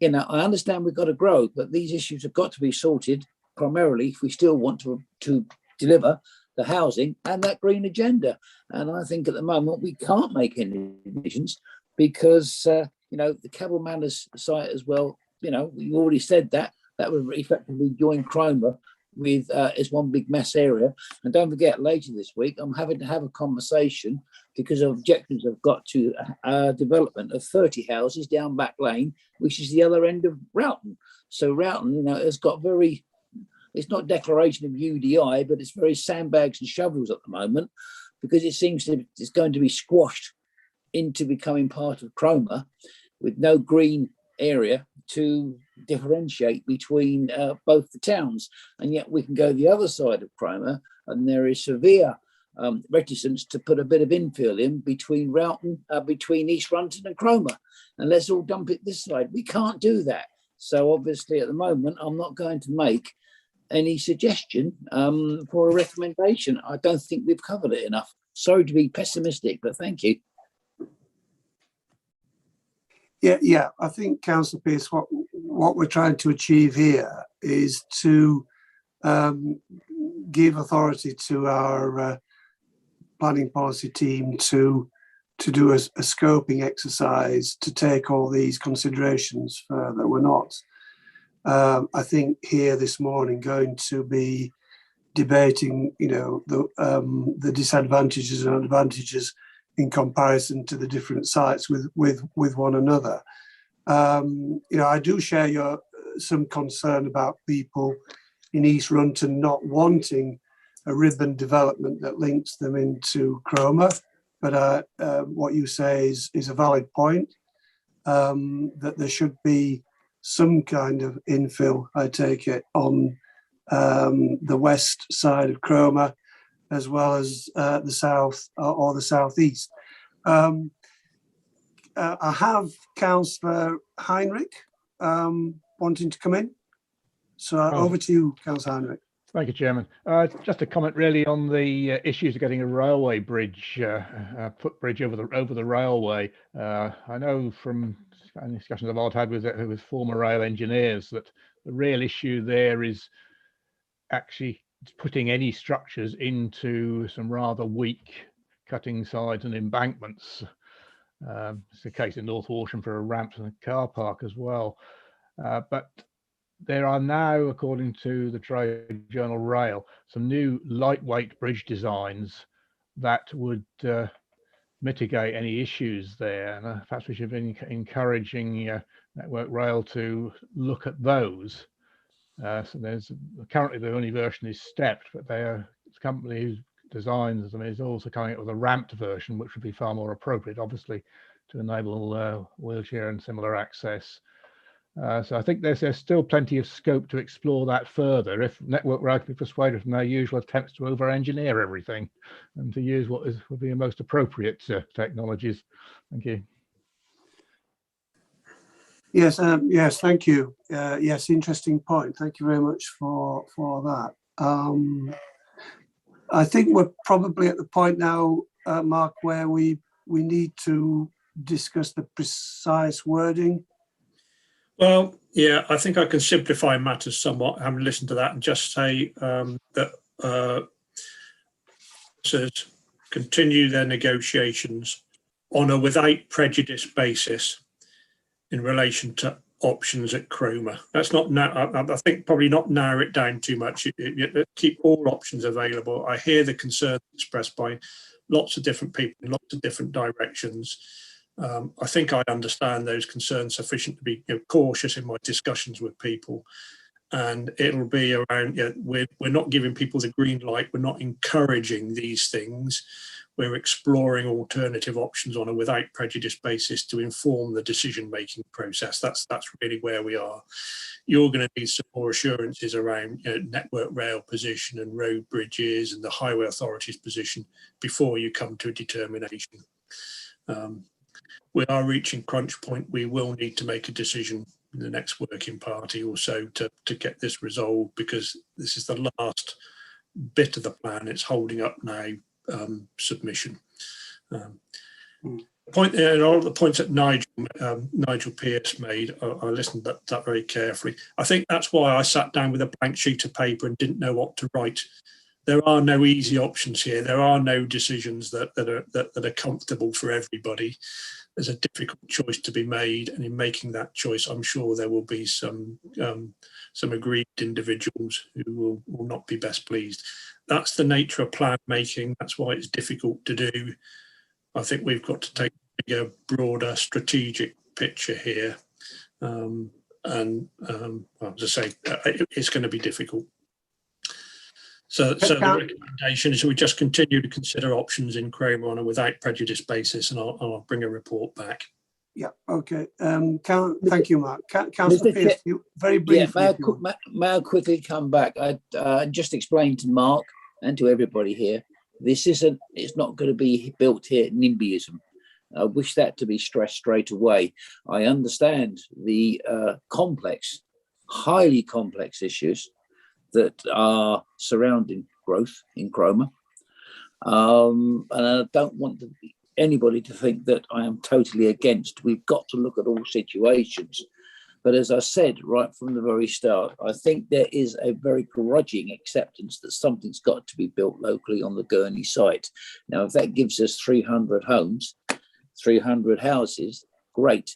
you know, I understand we've got to grow, but these issues have got to be sorted primarily if we still want to deliver the housing and that green agenda. And I think at the moment we can't make any decisions because, you know, the Cabell Manors site as well, you know, we've already said that would effectively join Cromer with as one big mass area. And don't forget, later this week, I'm having to have a conversation because of objectives I've got to development of 30 houses down Back Lane, which is the other end of Roughton. So Roughton, you know, has got it's not declaration of UDI, but it's very sandbags and shovels at the moment because it seems it's going to be squashed into becoming part of Cromer with no green area to differentiate between both the towns. And yet we can go the other side of Cromer and there is severe reticence to put a bit of infill in between between East Runton and Cromer. And let's all dump it this side. We can't do that. So obviously at the moment, I'm not going to make any suggestion for a recommendation. I don't think we've covered it enough. Sorry to be pessimistic, but thank you. Yeah. I think, Councillor Pearce, what we're trying to achieve here is to give authority to our planning policy team to do a scoping exercise to take all these considerations further. We're not, I think, here this morning going to be debating, you know, the disadvantages and advantages in comparison to the different sites with one another. You know, I do share some concern about people in East Runton not wanting a ribbon development that links them into Cromer, but what you say is a valid point, that there should be some kind of infill, I take it, on the west side of Cromer, as well as the south or the southeast. I have Councillor Heinrich wanting to come in. So over to you, Councillor Heinrich. Thank you, Chairman. Just a comment really on the issues of getting a railway bridge, footbridge over the railway. I know from discussions I've had with former rail engineers that the real issue there is actually putting any structures into some rather weak cutting sides and embankments. It's the case in North Horsham for a ramp and a car park as well. But there are now, according to the Trade Journal Rail, some new lightweight bridge designs that would mitigate any issues there. And perhaps we should be encouraging Network Rail to look at those. So there's currently the only version is stepped, but it's a company who's designs. I mean, it's also coming up with a ramped version, which would be far more appropriate, obviously, to enable wheelchair and similar access. So I think there's still plenty of scope to explore that further if Network Rail can be persuaded from their usual attempts to over-engineer everything and to use what would be the most appropriate technologies. Thank you. Yes, yes, thank you. Yes, interesting point. Thank you very much for that. I think we're probably at the point now, Mark, where we need to discuss the precise wording. Well, yeah, I think I can simplify matters somewhat, having listened to that, and just say that says continue their negotiations on a without prejudice basis in relation to options at Cromer. That's not now. I think probably not narrow it down too much. Keep all options available. I hear the concerns expressed by lots of different people in lots of different directions. I think I understand those concerns sufficient to be cautious in my discussions with people, and it'll be around. We're not giving people the green light. We're not encouraging these things. We're exploring alternative options on a without prejudice basis to inform the decision-making process. That's really where we are. You're going to need some more assurances around Network Rail position and road bridges and the highway authority's position before you come to a determination. We are reaching crunch point. We will need to make a decision in the next working party or so to get this resolved, because this is the last bit of the plan. It's holding up now submission. Point there, all the points that Nigel Pearce made, I listened to that very carefully. I think that's why I sat down with a blank sheet of paper and didn't know what to write. There are no easy options here. There are no decisions that are comfortable for everybody. There's a difficult choice to be made, and in making that choice, I'm sure there will be some aggrieved individuals who will not be best pleased. That's the nature of plan making. That's why it's difficult to do. I think we've got to take a bigger, broader, strategic picture here, well, as I say, it's going to be difficult. So the recommendation is we just continue to consider options in Cromer on a without prejudice basis, and I'll bring a report back. Yeah, okay. Thank you, Mark. Councillor Pearce, you very briefly. Yeah, may I quickly come back? I just explained to Mark and to everybody here, it's not going to be built here NIMBYism. I wish that to be stressed straight away. I understand the complex, highly complex issues that are surrounding growth in Cromer. And I don't want anybody to think that I am totally against. We've got to look at all situations. But as I said right from the very start, I think there is a very grudging acceptance that something's got to be built locally on the Gurney site. Now, if that gives us 300 homes, 300 houses, great.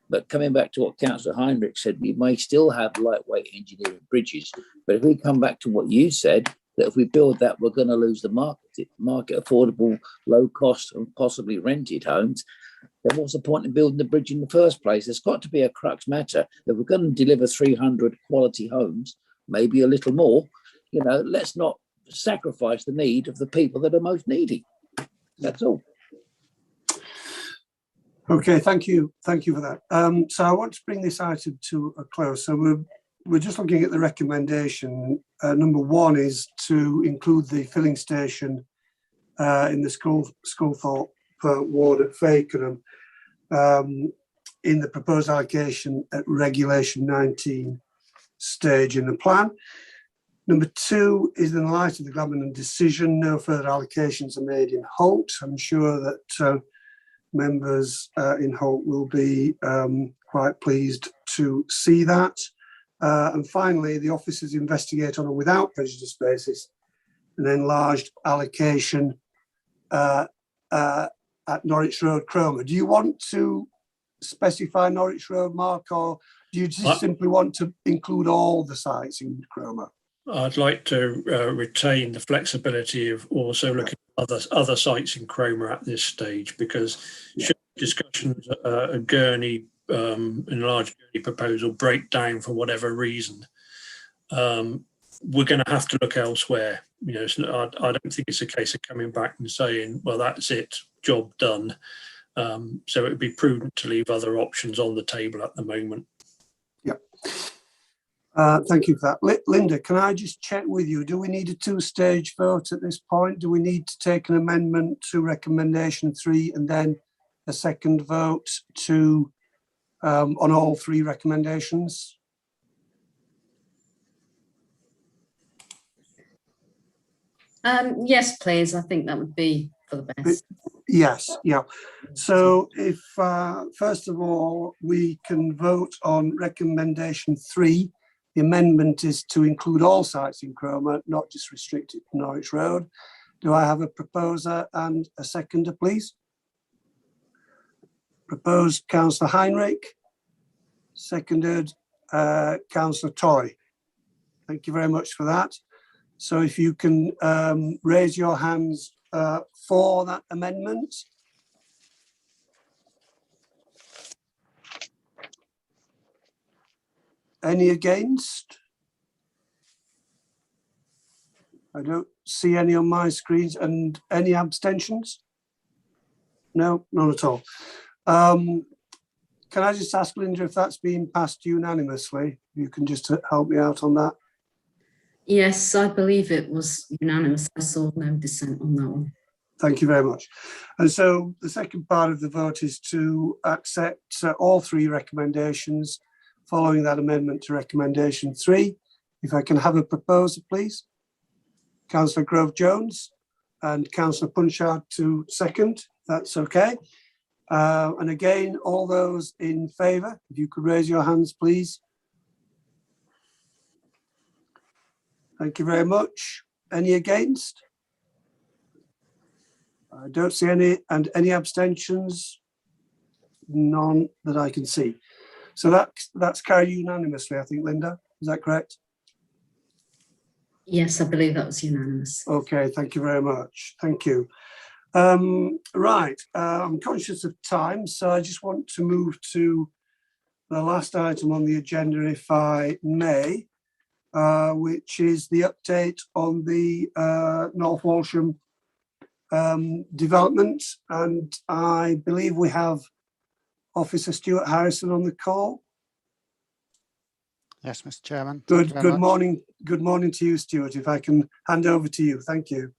But coming back to what Councillor Heinrich said, we may still have lightweight engineering bridges. But if we come back to what you said, that if we build that, we're going to lose the market affordable, low cost and possibly rented homes, then what's the point in building the bridge in the first place? There's got to be a crux matter. If we're going to deliver 300 quality homes, maybe a little more, let's not sacrifice the need of the people that are most needy. That's all. Okay, thank you for that. So I want to bring this item to a close. So we're just looking at the recommendation. Number one is to include the filling station in the Sculthorpe ward at Fakenham in the proposed allocation at Regulation 19 stage in the plan. Number two is, in light of the Glamorgan decision, no further allocations are made in Holt. I'm sure that members in Holt will be quite pleased to see that. And finally, the officers investigate on a without prejudice basis an enlarged allocation at Norwich Road, Cromer. Do you want to specify Norwich Road, Mark, or do you just simply want to include all the sites in Cromer? I'd like to retain the flexibility of also looking at other sites in Cromer at this stage, because should discussions a Gurney enlarged Gurney proposal break down for whatever reason, we're going to have to look elsewhere. You know, I don't think it's a case of coming back and saying, well, that's it, job done. So it would be prudent to leave other options on the table at the moment. Yep. Thank you for that. Linda, can I just check with you? Do we need a two-stage vote at this point? Do we need to take an amendment to recommendation 3 and then a second vote to on all 3 recommendations? Yes, please. I think that would be for the best. Yes, yeah. So if, first of all, we can vote on recommendation 3, the amendment is to include all sites in Cromer, not just restricted to Norwich Road. Do I have a proposer and a seconder, please? Proposed, Councillor Heinrich. Seconded, Councillor Toy. Thank you very much for that. So if you can raise your hands for that amendment. Any against? I don't see any on my screens. And any abstentions? No, none at all. Can I just ask Linda if that's been passed unanimously? You can just help me out on that. Yes, I believe it was unanimous. I saw no dissent on that one. Thank you very much. And so the second part of the vote is to accept all 3 recommendations following that amendment to recommendation 3. If I can have a proposer, please. Councillor Grove-Jones and Councillor Punchard to second. That's okay. And again, all those in favour, if you could raise your hands, please. Thank you very much. Any against? I don't see any. And any abstentions? None that I can see. So that's carried unanimously, I think, Linda. Is that correct? Yes, I believe that was unanimous. Okay, thank you very much. Thank you. Right, I'm conscious of time, so I just want to move to the last item on the agenda, if I may, which is the update on the North Walsham development. And I believe we have Officer Stuart Harrison on the call. Yes, Mr. Chairman. Good morning. Good morning to you, Stuart. If I can hand over to you. Thank you.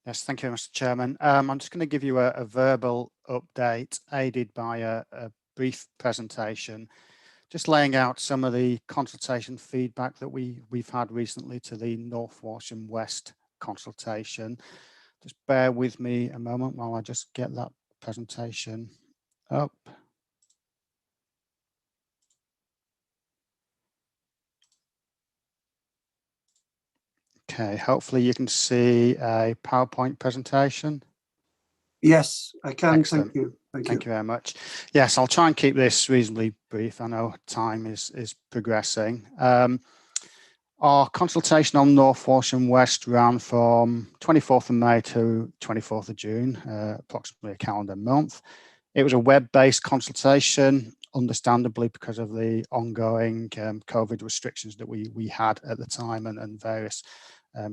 Yes, thank you, Mr. Chairman. I'm just going to give you a verbal update aided by a brief presentation, just laying out some of the consultation feedback that we've had recently to the North Walsham West consultation. Just bear with me a moment while I just get that presentation up. Okay, hopefully you can see a PowerPoint presentation. Yes, I can. Excellent. Thank you. Thank you very much. Yes, I'll try and keep this reasonably brief. I know time is progressing. Our consultation on North Walsham West ran from 24th of May to 24th of June, approximately a calendar month. It was a web-based consultation, understandably because of the ongoing COVID restrictions that we had at the time and various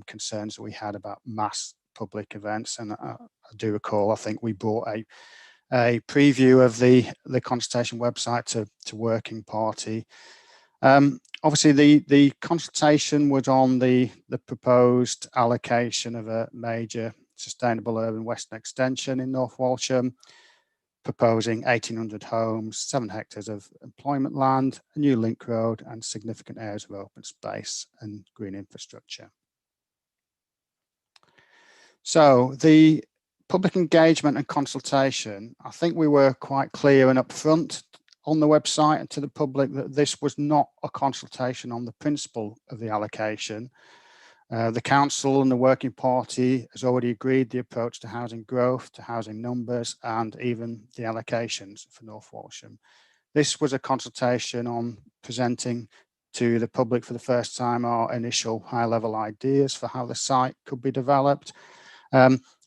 concerns that we had about mass public events. And I do recall, I think we brought a preview of the consultation website to Working Party. Obviously, the consultation was on the proposed allocation of a major sustainable urban western extension in North Walsham, proposing 1,800 homes, 7 hectares of employment land, a new link road, and significant areas of open space and green infrastructure. So the public engagement and consultation, I think we were quite clear and upfront on the website and to the public that this was not a consultation on the principle of the allocation. The council and the Working Party has already agreed the approach to housing growth, to housing numbers, and even the allocations for North Walsham. This was a consultation on presenting to the public for the first time our initial high-level ideas for how the site could be developed,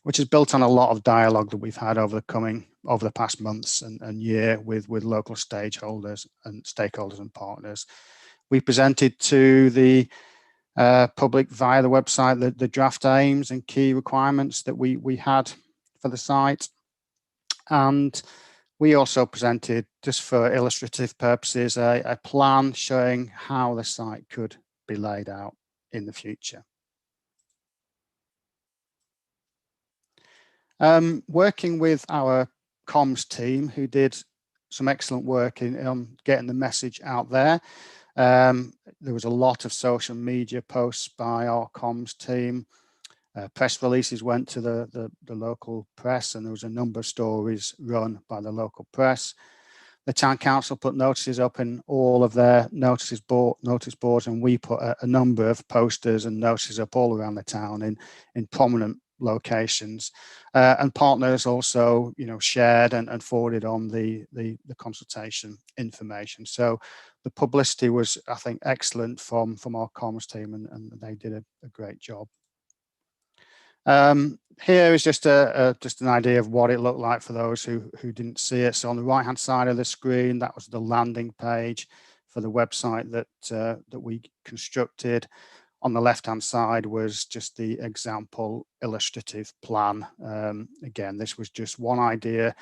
which is built on a lot of dialogue that we've had over the past months and year with local stakeholders and partners. We presented to the public via the website the draft aims and key requirements that we had for the site. And we also presented, just for illustrative purposes, a plan showing how the site could be laid out in the future. Working with our comms team, who did some excellent work in getting the message out there. There was a lot of social media posts by our comms team. Press releases went to the local press, and there was a number of stories run by the local press. The town council put notices up in all of their notice boards, and we put a number of posters and notices up all around the town in prominent locations. And partners also, shared and forwarded on the consultation information. So the publicity was, I think, excellent from our comms team, and they did a great job. Here is just an idea of what it looked like for those who didn't see it. So on the right hand side of the screen, that was the landing page for the website that we constructed. On the left hand side was just the example illustrative plan. Again, this was just one idea,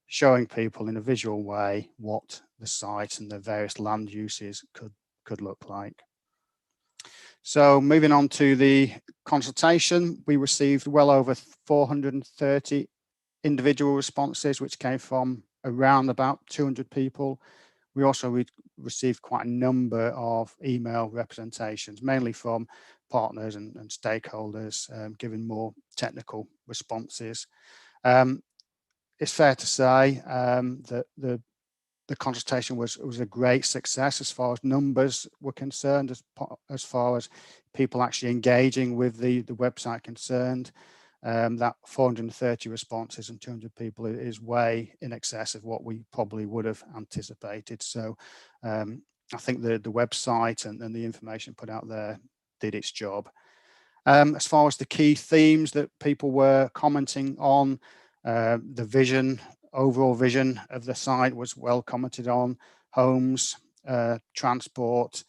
showing people in a visual way what the site and the various land uses could look like. So moving on to the consultation, we received well over 430 individual responses, which came from around about 200 people. We also received quite a number of email representations, mainly from partners and stakeholders, giving more technical responses. It's fair to say that the consultation was a great success as far as numbers were concerned, as far as people actually engaging with the website concerned. That 430 responses and 200 people is way in excess of what we probably would have anticipated. So I think the website and the information put out there did its job. As far as the key themes that people were commenting on, the vision, overall vision of the site was well commented on. Homes, transport,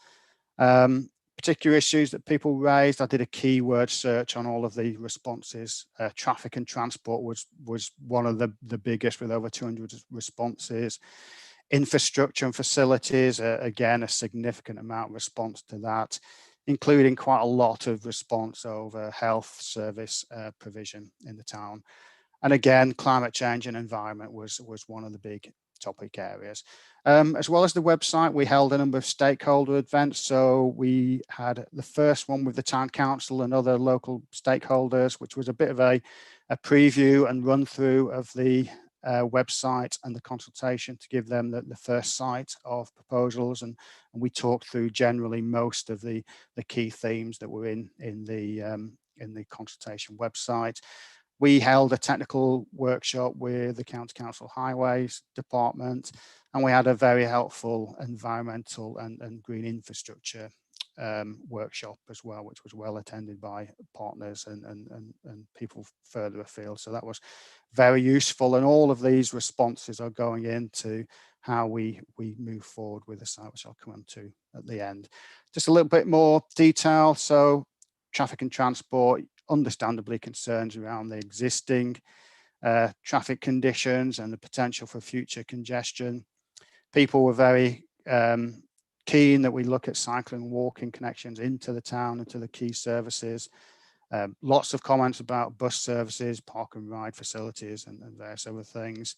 particular issues that people raised. I did a keyword search on all of the responses. Traffic and transport was one of the biggest, with over 200 responses. Infrastructure and facilities, again, a significant amount of response to that, including quite a lot of response over health service provision in the town. And again, climate change and environment was one of the big topic areas. As well as the website, we held a number of stakeholder events. So we had the first one with the town council and other local stakeholders, which was a bit of a preview and run through of the website and the consultation to give them the first sight of proposals. And we talked through generally most of the key themes that were in the consultation website. We held a technical workshop with the County Council Highways Department, and we had a very helpful environmental and green infrastructure workshop as well, which was well attended by partners and people further afield. So that was very useful, and all of these responses are going into how we move forward with the site, which I'll come on to at the end. Just a little bit more detail. So traffic and transport, understandably concerns around the existing traffic conditions and the potential for future congestion. People were very keen that we look at cycling and walking connections into the town and to the key services. Lots of comments about bus services, park and ride facilities, and various other things.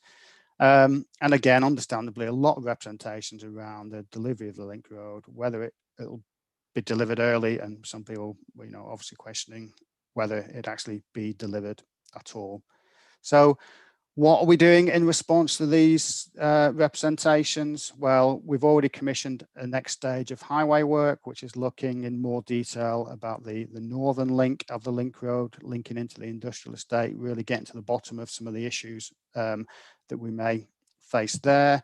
And again, understandably, a lot of representations around the delivery of the link road, whether it'll be delivered early, and some people, obviously questioning whether it actually be delivered at all. So what are we doing in response to these representations? Well, we've already commissioned a next stage of highway work, which is looking in more detail about the northern link of the link road, linking into the industrial estate, really getting to the bottom of some of the issues that we may face there.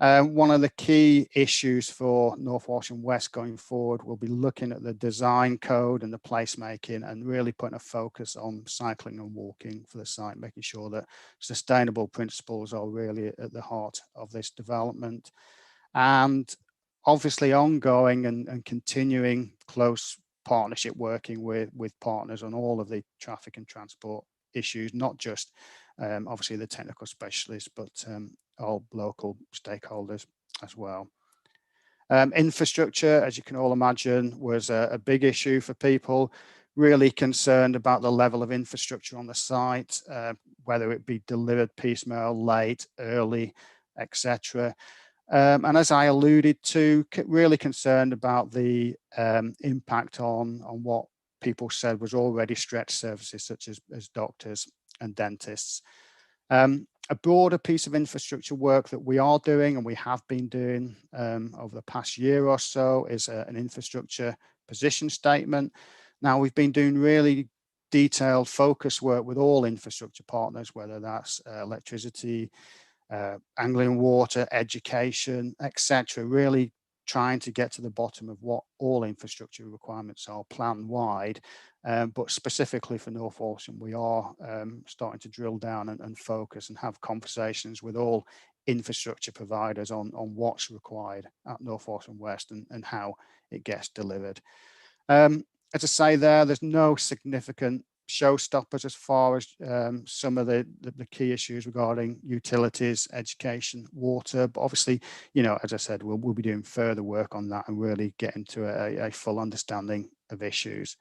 One of the key issues for North Walsh and West going forward will be looking at the design code and the placemaking, and really putting a focus on cycling and walking for the site, making sure that sustainable principles are really at the heart of this development. And obviously ongoing and continuing close partnership working with partners on all of the traffic and transport issues, not just obviously the technical specialists, but all local stakeholders as well. Infrastructure, as you can all imagine, was a big issue for people, really concerned about the level of infrastructure on the site, whether it be delivered piecemeal, late, early, etc. And as I alluded to, really concerned about the impact on what people said was already stretched services such as doctors and dentists. A broader piece of infrastructure work that we are doing and we have been doing over the past year or so is an infrastructure position statement. Now, we've been doing really detailed focus work with all infrastructure partners, whether that's electricity, angling water, education, etc., really trying to get to the bottom of what all infrastructure requirements are plan-wide. But specifically for North Walsham, we are starting to drill down and focus and have conversations with all infrastructure providers on what's required at North Walsham West and how it gets delivered. As I say there's no significant showstoppers as far as some of the key issues regarding utilities, education, water. But obviously, you know, as I said, we'll be doing further work on that and really getting to a full understanding of issues.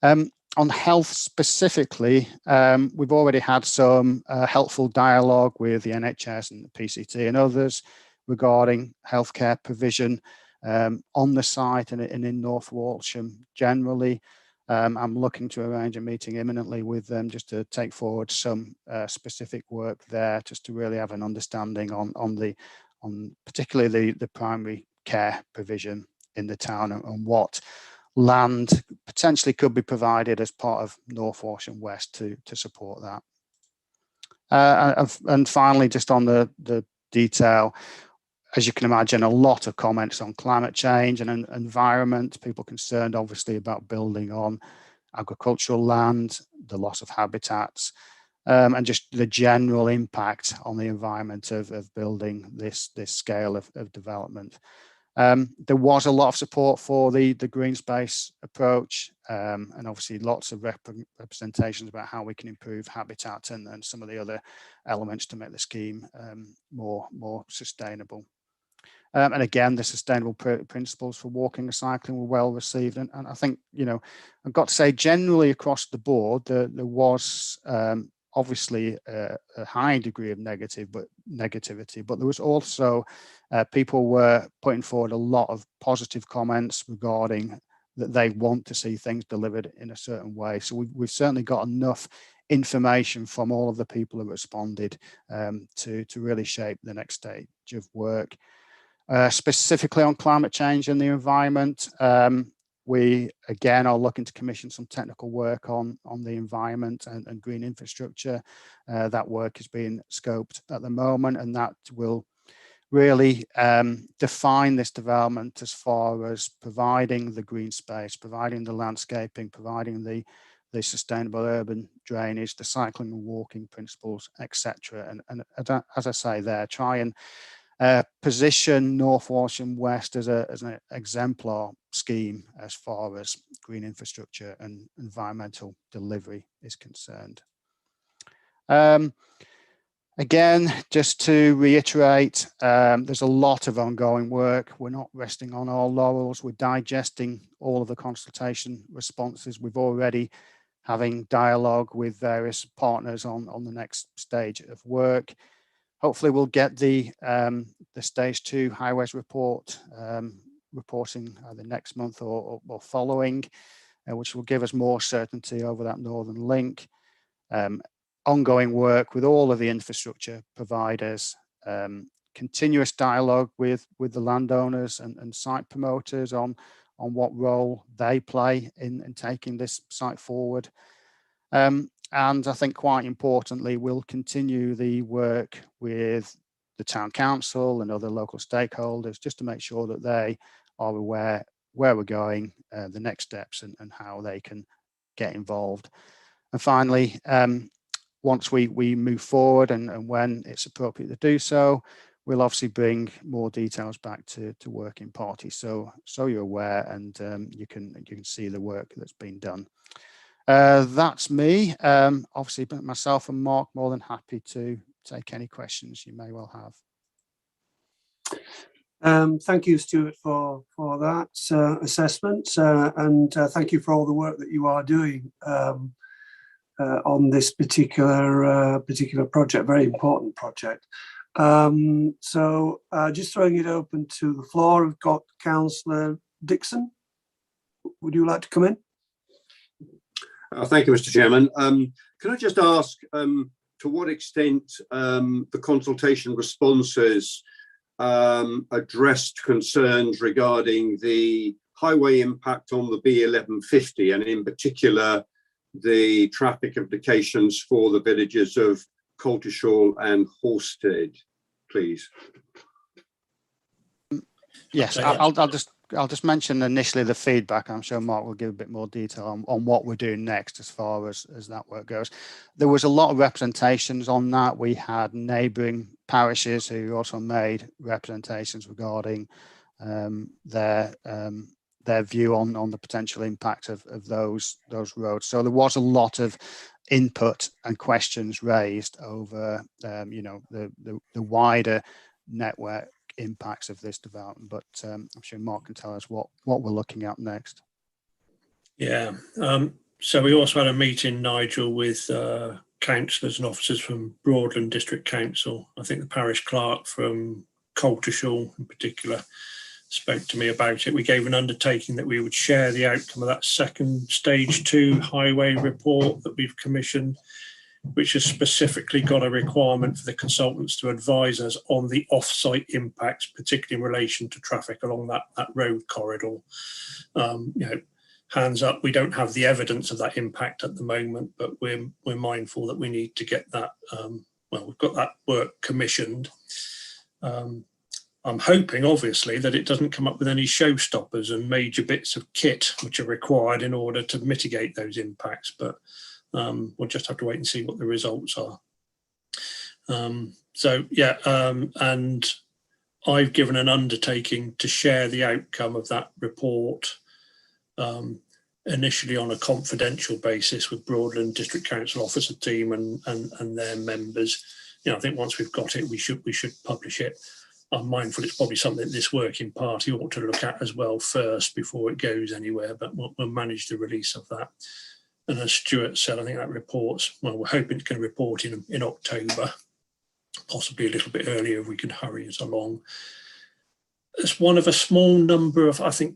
On health specifically, we've already had some helpful dialogue with the NHS and the PCT and others regarding healthcare provision on the site and in North Walsham generally. I'm looking to arrange a meeting imminently with them just to take forward some specific work there, just to really have an understanding on particularly the primary care provision in the town and what land potentially could be provided as part of North Walsham West to support that. And finally, just on the detail, as you can imagine, a lot of comments on climate change and environment, people concerned obviously about building on agricultural land, the loss of habitats, and just the general impact on the environment of building this scale of development. There was a lot of support for the green space approach, and obviously lots of representations about how we can improve habitat and some of the other elements to make the scheme more sustainable. And again, the sustainable principles for walking and cycling were well received. And I think, you know, I've got to say, generally across the board, there was obviously a high degree of negativity, but there was also people were putting forward a lot of positive comments regarding that they want to see things delivered in a certain way. So we've certainly got enough information from all of the people who responded to really shape the next stage of work. Specifically on climate change and the environment, we again are looking to commission some technical work on the environment and green infrastructure. That work is being scoped at the moment, and that will really define this development as far as providing the green space, providing the landscaping, providing the sustainable urban drainage, the cycling and walking principles, etc. And as I say there, try and position North Walsham West as an exemplar scheme as far as green infrastructure and environmental delivery is concerned. Again, just to reiterate, there's a lot of ongoing work. We're not resting on our laurels. We're digesting all of the consultation responses. We've already having dialogue with various partners on the next stage of work. Hopefully we'll get the stage 2 highways report reporting either next month or following, which will give us more certainty over that northern link. Ongoing work with all of the infrastructure providers, continuous dialogue with the landowners and site promoters on what role they play in taking this site forward. And I think quite importantly, we'll continue the work with the town council and other local stakeholders just to make sure that they are aware where we're going, the next steps and how they can get involved. And finally, once we move forward and when it's appropriate to do so, we'll obviously bring more details back to working party, so you're aware, and you can see the work that's been done. That's me. Obviously, myself and Mark more than happy to take any questions you may well have. Thank you, Stuart, for that assessment, and thank you for all the work that you are doing on this particular project, very important project. So just throwing it open to the floor, I've got Councillor Dixon. Would you like to come in? Thank you, Mr. Chairman. Can I just ask to what extent the consultation responses addressed concerns regarding the highway impact on the B1150, and in particular the traffic implications for the villages of Coltishall and Horsted, please? Yes, I'll just mention initially the feedback. I'm sure Mark will give a bit more detail on what we're doing next as far as that work goes. There was a lot of representations on that. We had neighbouring parishes who also made representations regarding their view on the potential impact of those roads. So there was a lot of input and questions raised over the wider network impacts of this development, but I'm sure Mark can tell us what we're looking at next. Yeah, so we also had a meeting, Nigel, with councillors and officers from Broadland District Council. I think the parish clerk from Coltishall in particular spoke to me about it. We gave an undertaking that we would share the outcome of that second stage 2 highway report that we've commissioned, which has specifically got a requirement for the consultants to advise us on the off-site impacts, particularly in relation to traffic along that road corridor. Hands up, we don't have the evidence of that impact at the moment, but we're mindful that we need to get that, we've got that work commissioned. I'm hoping, obviously, that it doesn't come up with any showstoppers and major bits of kit which are required in order to mitigate those impacts, but we'll just have to wait and see what the results are. And I've given an undertaking to share the outcome of that report initially on a confidential basis with Broadland District Council officer team and their members. I think once we've got it, we should publish it. I'm mindful it's probably something this working party ought to look at as well first before it goes anywhere, but we'll manage the release of that. And as Stuart said, I think that report's, we're hoping it's going to report in October, possibly a little bit earlier if we can hurry it along. It's one of a small number of, I think,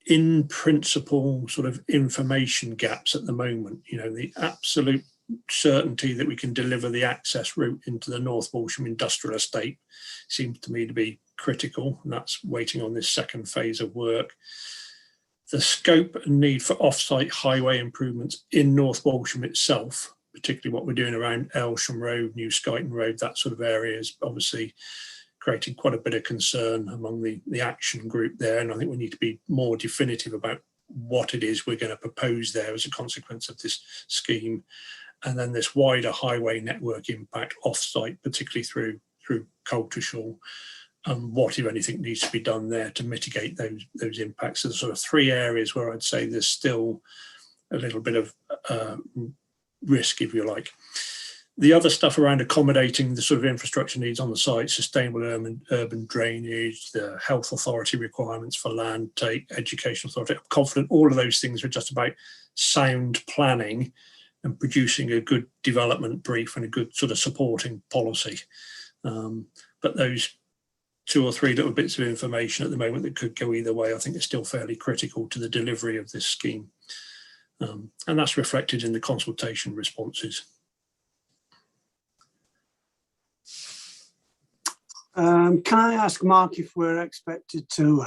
in principle sort of information gaps at the moment. The absolute certainty that we can deliver the access route into the North Walsham Industrial Estate seems to me to be critical, and that's waiting on this second phase of work. The scope and need for off-site highway improvements in North Walsham itself, particularly what we're doing around Aylsham Road, New Skyton Road, that sort of area, is obviously creating quite a bit of concern among the action group there. And I think we need to be more definitive about what it is we're going to propose there as a consequence of this scheme. And then this wider highway network impact off-site, particularly through Coltishall, and what, if anything, needs to be done there to mitigate those impacts. So there's sort of 3 areas where I'd say there's still a little bit of risk, if you like. The other stuff around accommodating the sort of infrastructure needs on the site, sustainable urban drainage, the health authority requirements for land take, education authority, I'm confident all of those things are just about sound planning and producing a good development brief and a good sort of supporting policy. But those 2 or 3 little bits of information at the moment that could go either way, I think is still fairly critical to the delivery of this scheme. And that's reflected in the consultation responses. Can I ask Mark if we're expected to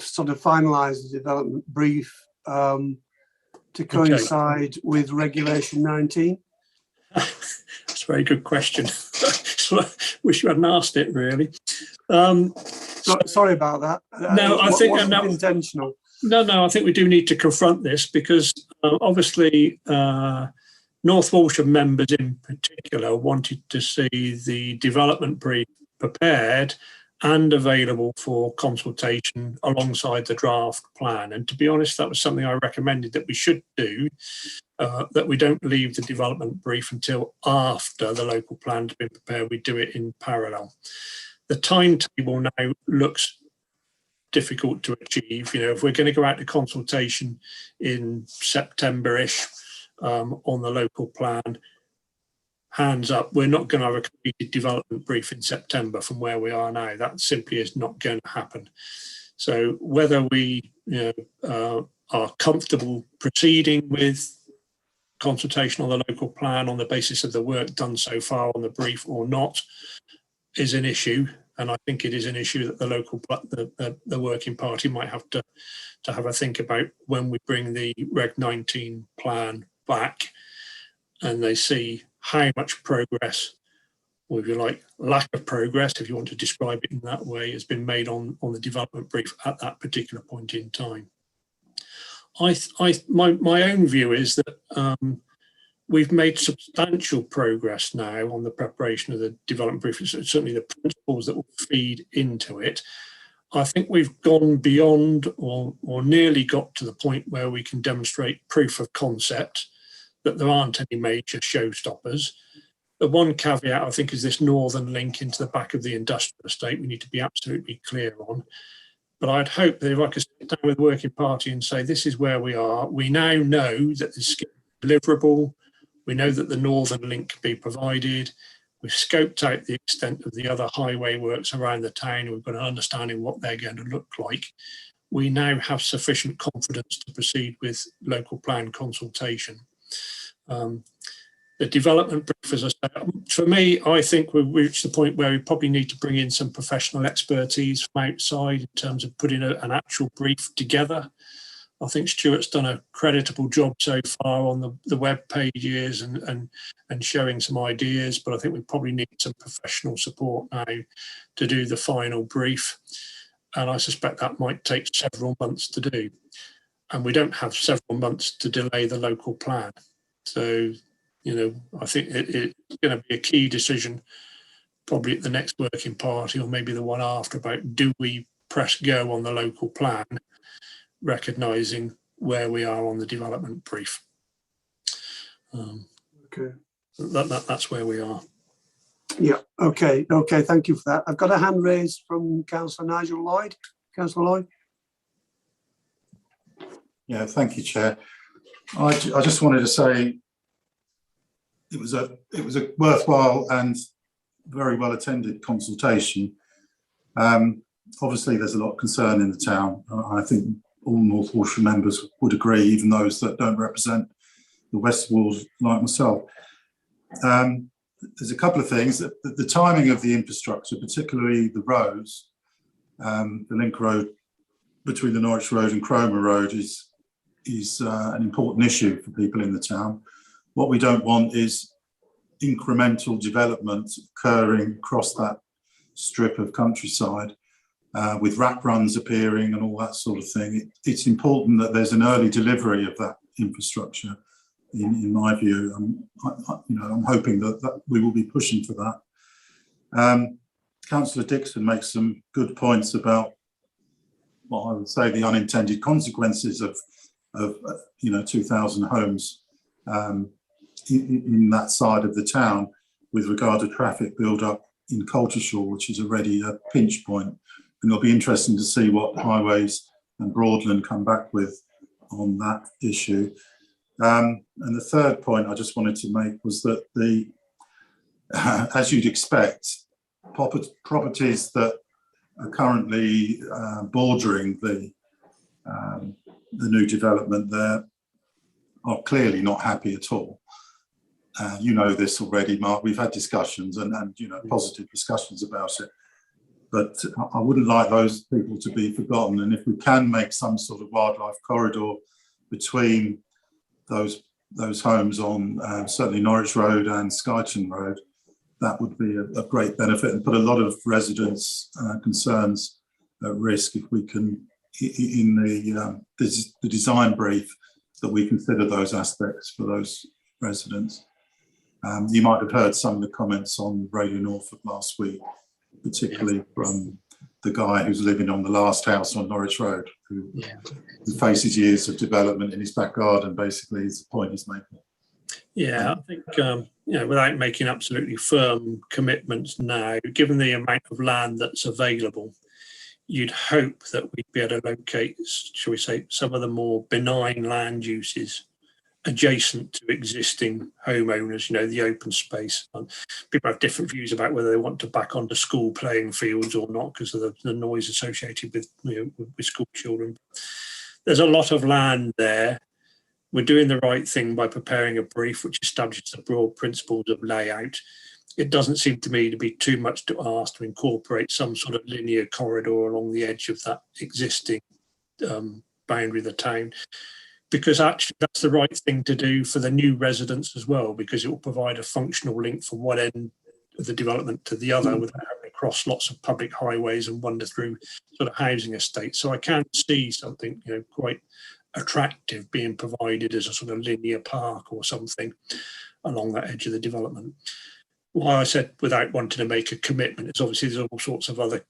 sort of finalise the development brief to coincide with Regulation 19? That's a very good question. Wish you hadn't asked it, really. Sorry about that. No, I think wasn't intentional. No, I think we do need to confront this because obviously North Walsham members in particular wanted to see the development brief prepared and available for consultation alongside the draft plan. And to be honest, that was something I recommended that we should do, that we don't leave the development brief until after the local plan has been prepared. We do it in parallel. The timetable now looks difficult to achieve. You know, if we're going to go out to consultation in September-ish on the local plan, hands up, we're not going to have a completed development brief in September from where we are now. That simply is not going to happen. So whether we are comfortable proceeding with consultation on the local plan on the basis of the work done so far on the brief or not is an issue. And I think it is an issue that the local, the working party might have to have a think about when we bring the Reg 19 plan back and they see how much progress, or if you like, lack of progress, if you want to describe it in that way, has been made on the development brief at that particular point in time. My own view is that we've made substantial progress now on the preparation of the development brief, certainly the principles that will feed into it. I think we've gone beyond or nearly got to the point where we can demonstrate proof of concept that there aren't any major showstoppers. The one caveat, I think, is this northern link into the back of the industrial estate we need to be absolutely clear on. But I'd hope that if I could sit down with the working party and say, this is where we are, we now know that this is deliverable, we know that the northern link can be provided, we've scoped out the extent of the other highway works around the town, we've got an understanding of what they're going to look like. We now have sufficient confidence to proceed with local plan consultation. The development brief, as I said, for me, I think we've reached the point where we probably need to bring in some professional expertise from outside in terms of putting an actual brief together. I think Stuart's done a creditable job so far on the web pages and showing some ideas, but I think we probably need some professional support now to do the final brief. And I suspect that might take several months to do. And we don't have several months to delay the local plan. So, you know, I think it's going to be a key decision probably at the next working party or maybe the one after about do we press go on the local plan, recognising where we are on the development brief. Okay. That's where we are. Yeah, okay, thank you for that. I've got a hand raised from Councillor Nigel Lloyd. Councillor Lloyd. Yeah, thank you, Chair. I just wanted to say it was a worthwhile and very well attended consultation. Obviously, there's a lot of concern in the town. I think all North Walsham members would agree, even those that don't represent the West Walls like myself. There's a couple of things. The timing of the infrastructure, particularly the roads, the link road between the Norwich Road and Cromer Road is an important issue for people in the town. What we don't want is incremental development occurring across that strip of countryside with rat runs appearing and all that sort of thing. It's important that there's an early delivery of that infrastructure. In my view, I'm hoping that we will be pushing for that. Councillor Dixon makes some good points about what I would say the unintended consequences of 2,000 homes in that side of the town with regard to traffic build-up in Coltishall, which is already a pinch point. And it'll be interesting to see what Highways and Broadland come back with on that issue. And the third point I just wanted to make was that as you'd expect, properties that are currently bordering the new development there are clearly not happy at all. You know this already, Mark. We've had discussions and positive discussions about it. But I wouldn't like those people to be forgotten. And if we can make some sort of wildlife corridor between those homes on certainly Norwich Road and Skyton Road, that would be a great benefit and put a lot of residents' concerns at risk if we can, in the design brief, that we consider those aspects for those residents. You might have heard some of the comments on Radio Norfolk last week particularly from the guy who's living on the last house on Norwich Road, who faces years of development in his back garden, basically, is the point he's making. Yeah, I think, without making absolutely firm commitments now, given the amount of land that's available, you'd hope that we'd be able to locate, shall we say, some of the more benign land uses adjacent to existing homeowners, the open space. People have different views about whether they want to back onto school playing fields or not because of the noise associated with, with school children. There's a lot of land there. We're doing the right thing by preparing a brief which establishes the broad principles of layout. It doesn't seem to me to be too much to ask to incorporate some sort of linear corridor along the edge of that existing boundary of the town, because actually that's the right thing to do for the new residents as well, because it will provide a functional link from one end of the development to the other without having to cross lots of public highways and wander through sort of housing estates. So I can see something, quite attractive being provided as a sort of linear park or something along that edge of the development. Why I said without wanting to make a commitment is obviously there's all sorts of other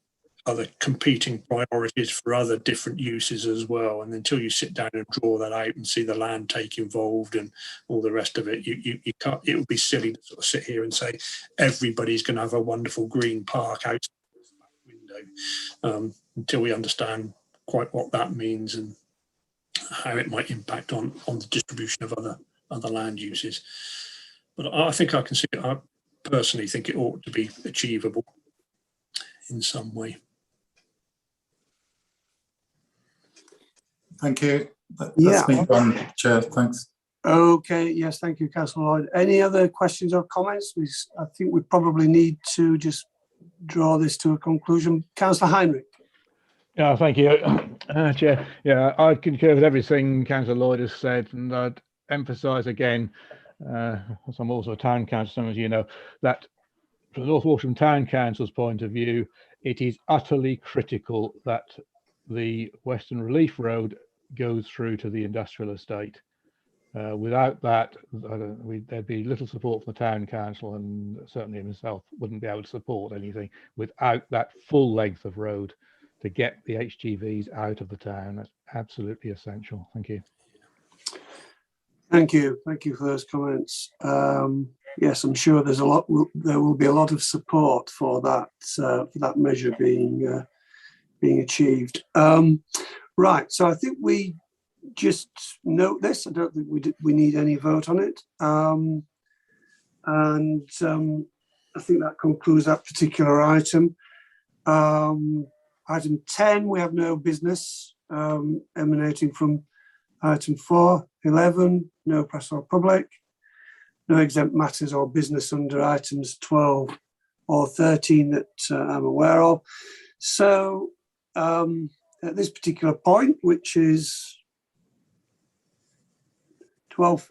competing priorities for other different uses as well. And until you sit down and draw that out and see the land take involved and all the rest of it, you can't. It would be silly to sort of sit here and say everybody's going to have a wonderful green park outside the window until we understand quite what that means and how it might impact on the distribution of other land uses. But I think I can see it. I personally think it ought to be achievable in some way. Thank you. That's me done, Chair. Thanks. Okay. Yes. Thank you, Councillor Lloyd. Any other questions or comments? I think we probably need to just draw this to a conclusion. Councillor Heinrich. Yeah, thank you, Chair. Yeah, I concur with everything Councillor Lloyd has said, and I'd emphasise again, as I'm also a town councillor, as you know, that from the North Walsham Town Council's point of view, it is utterly critical that the Western Relief Road goes through to the industrial estate. Without that, there'd be little support from the town council, and certainly myself wouldn't be able to support anything without that full length of road to get the HGVs out of the town. That's absolutely essential. Thank you. Thank you. Thank you for those comments. Yes, I'm sure there will be a lot of support for that measure being achieved. Right. So I think we just note this. I don't think we need any vote on it. I think that concludes that particular item. Item 10, we have no business emanating from item 4. 11, no press or public. No exempt matters or business under items 12 or 13 that I'm aware of. So at this particular point, which is 12:40.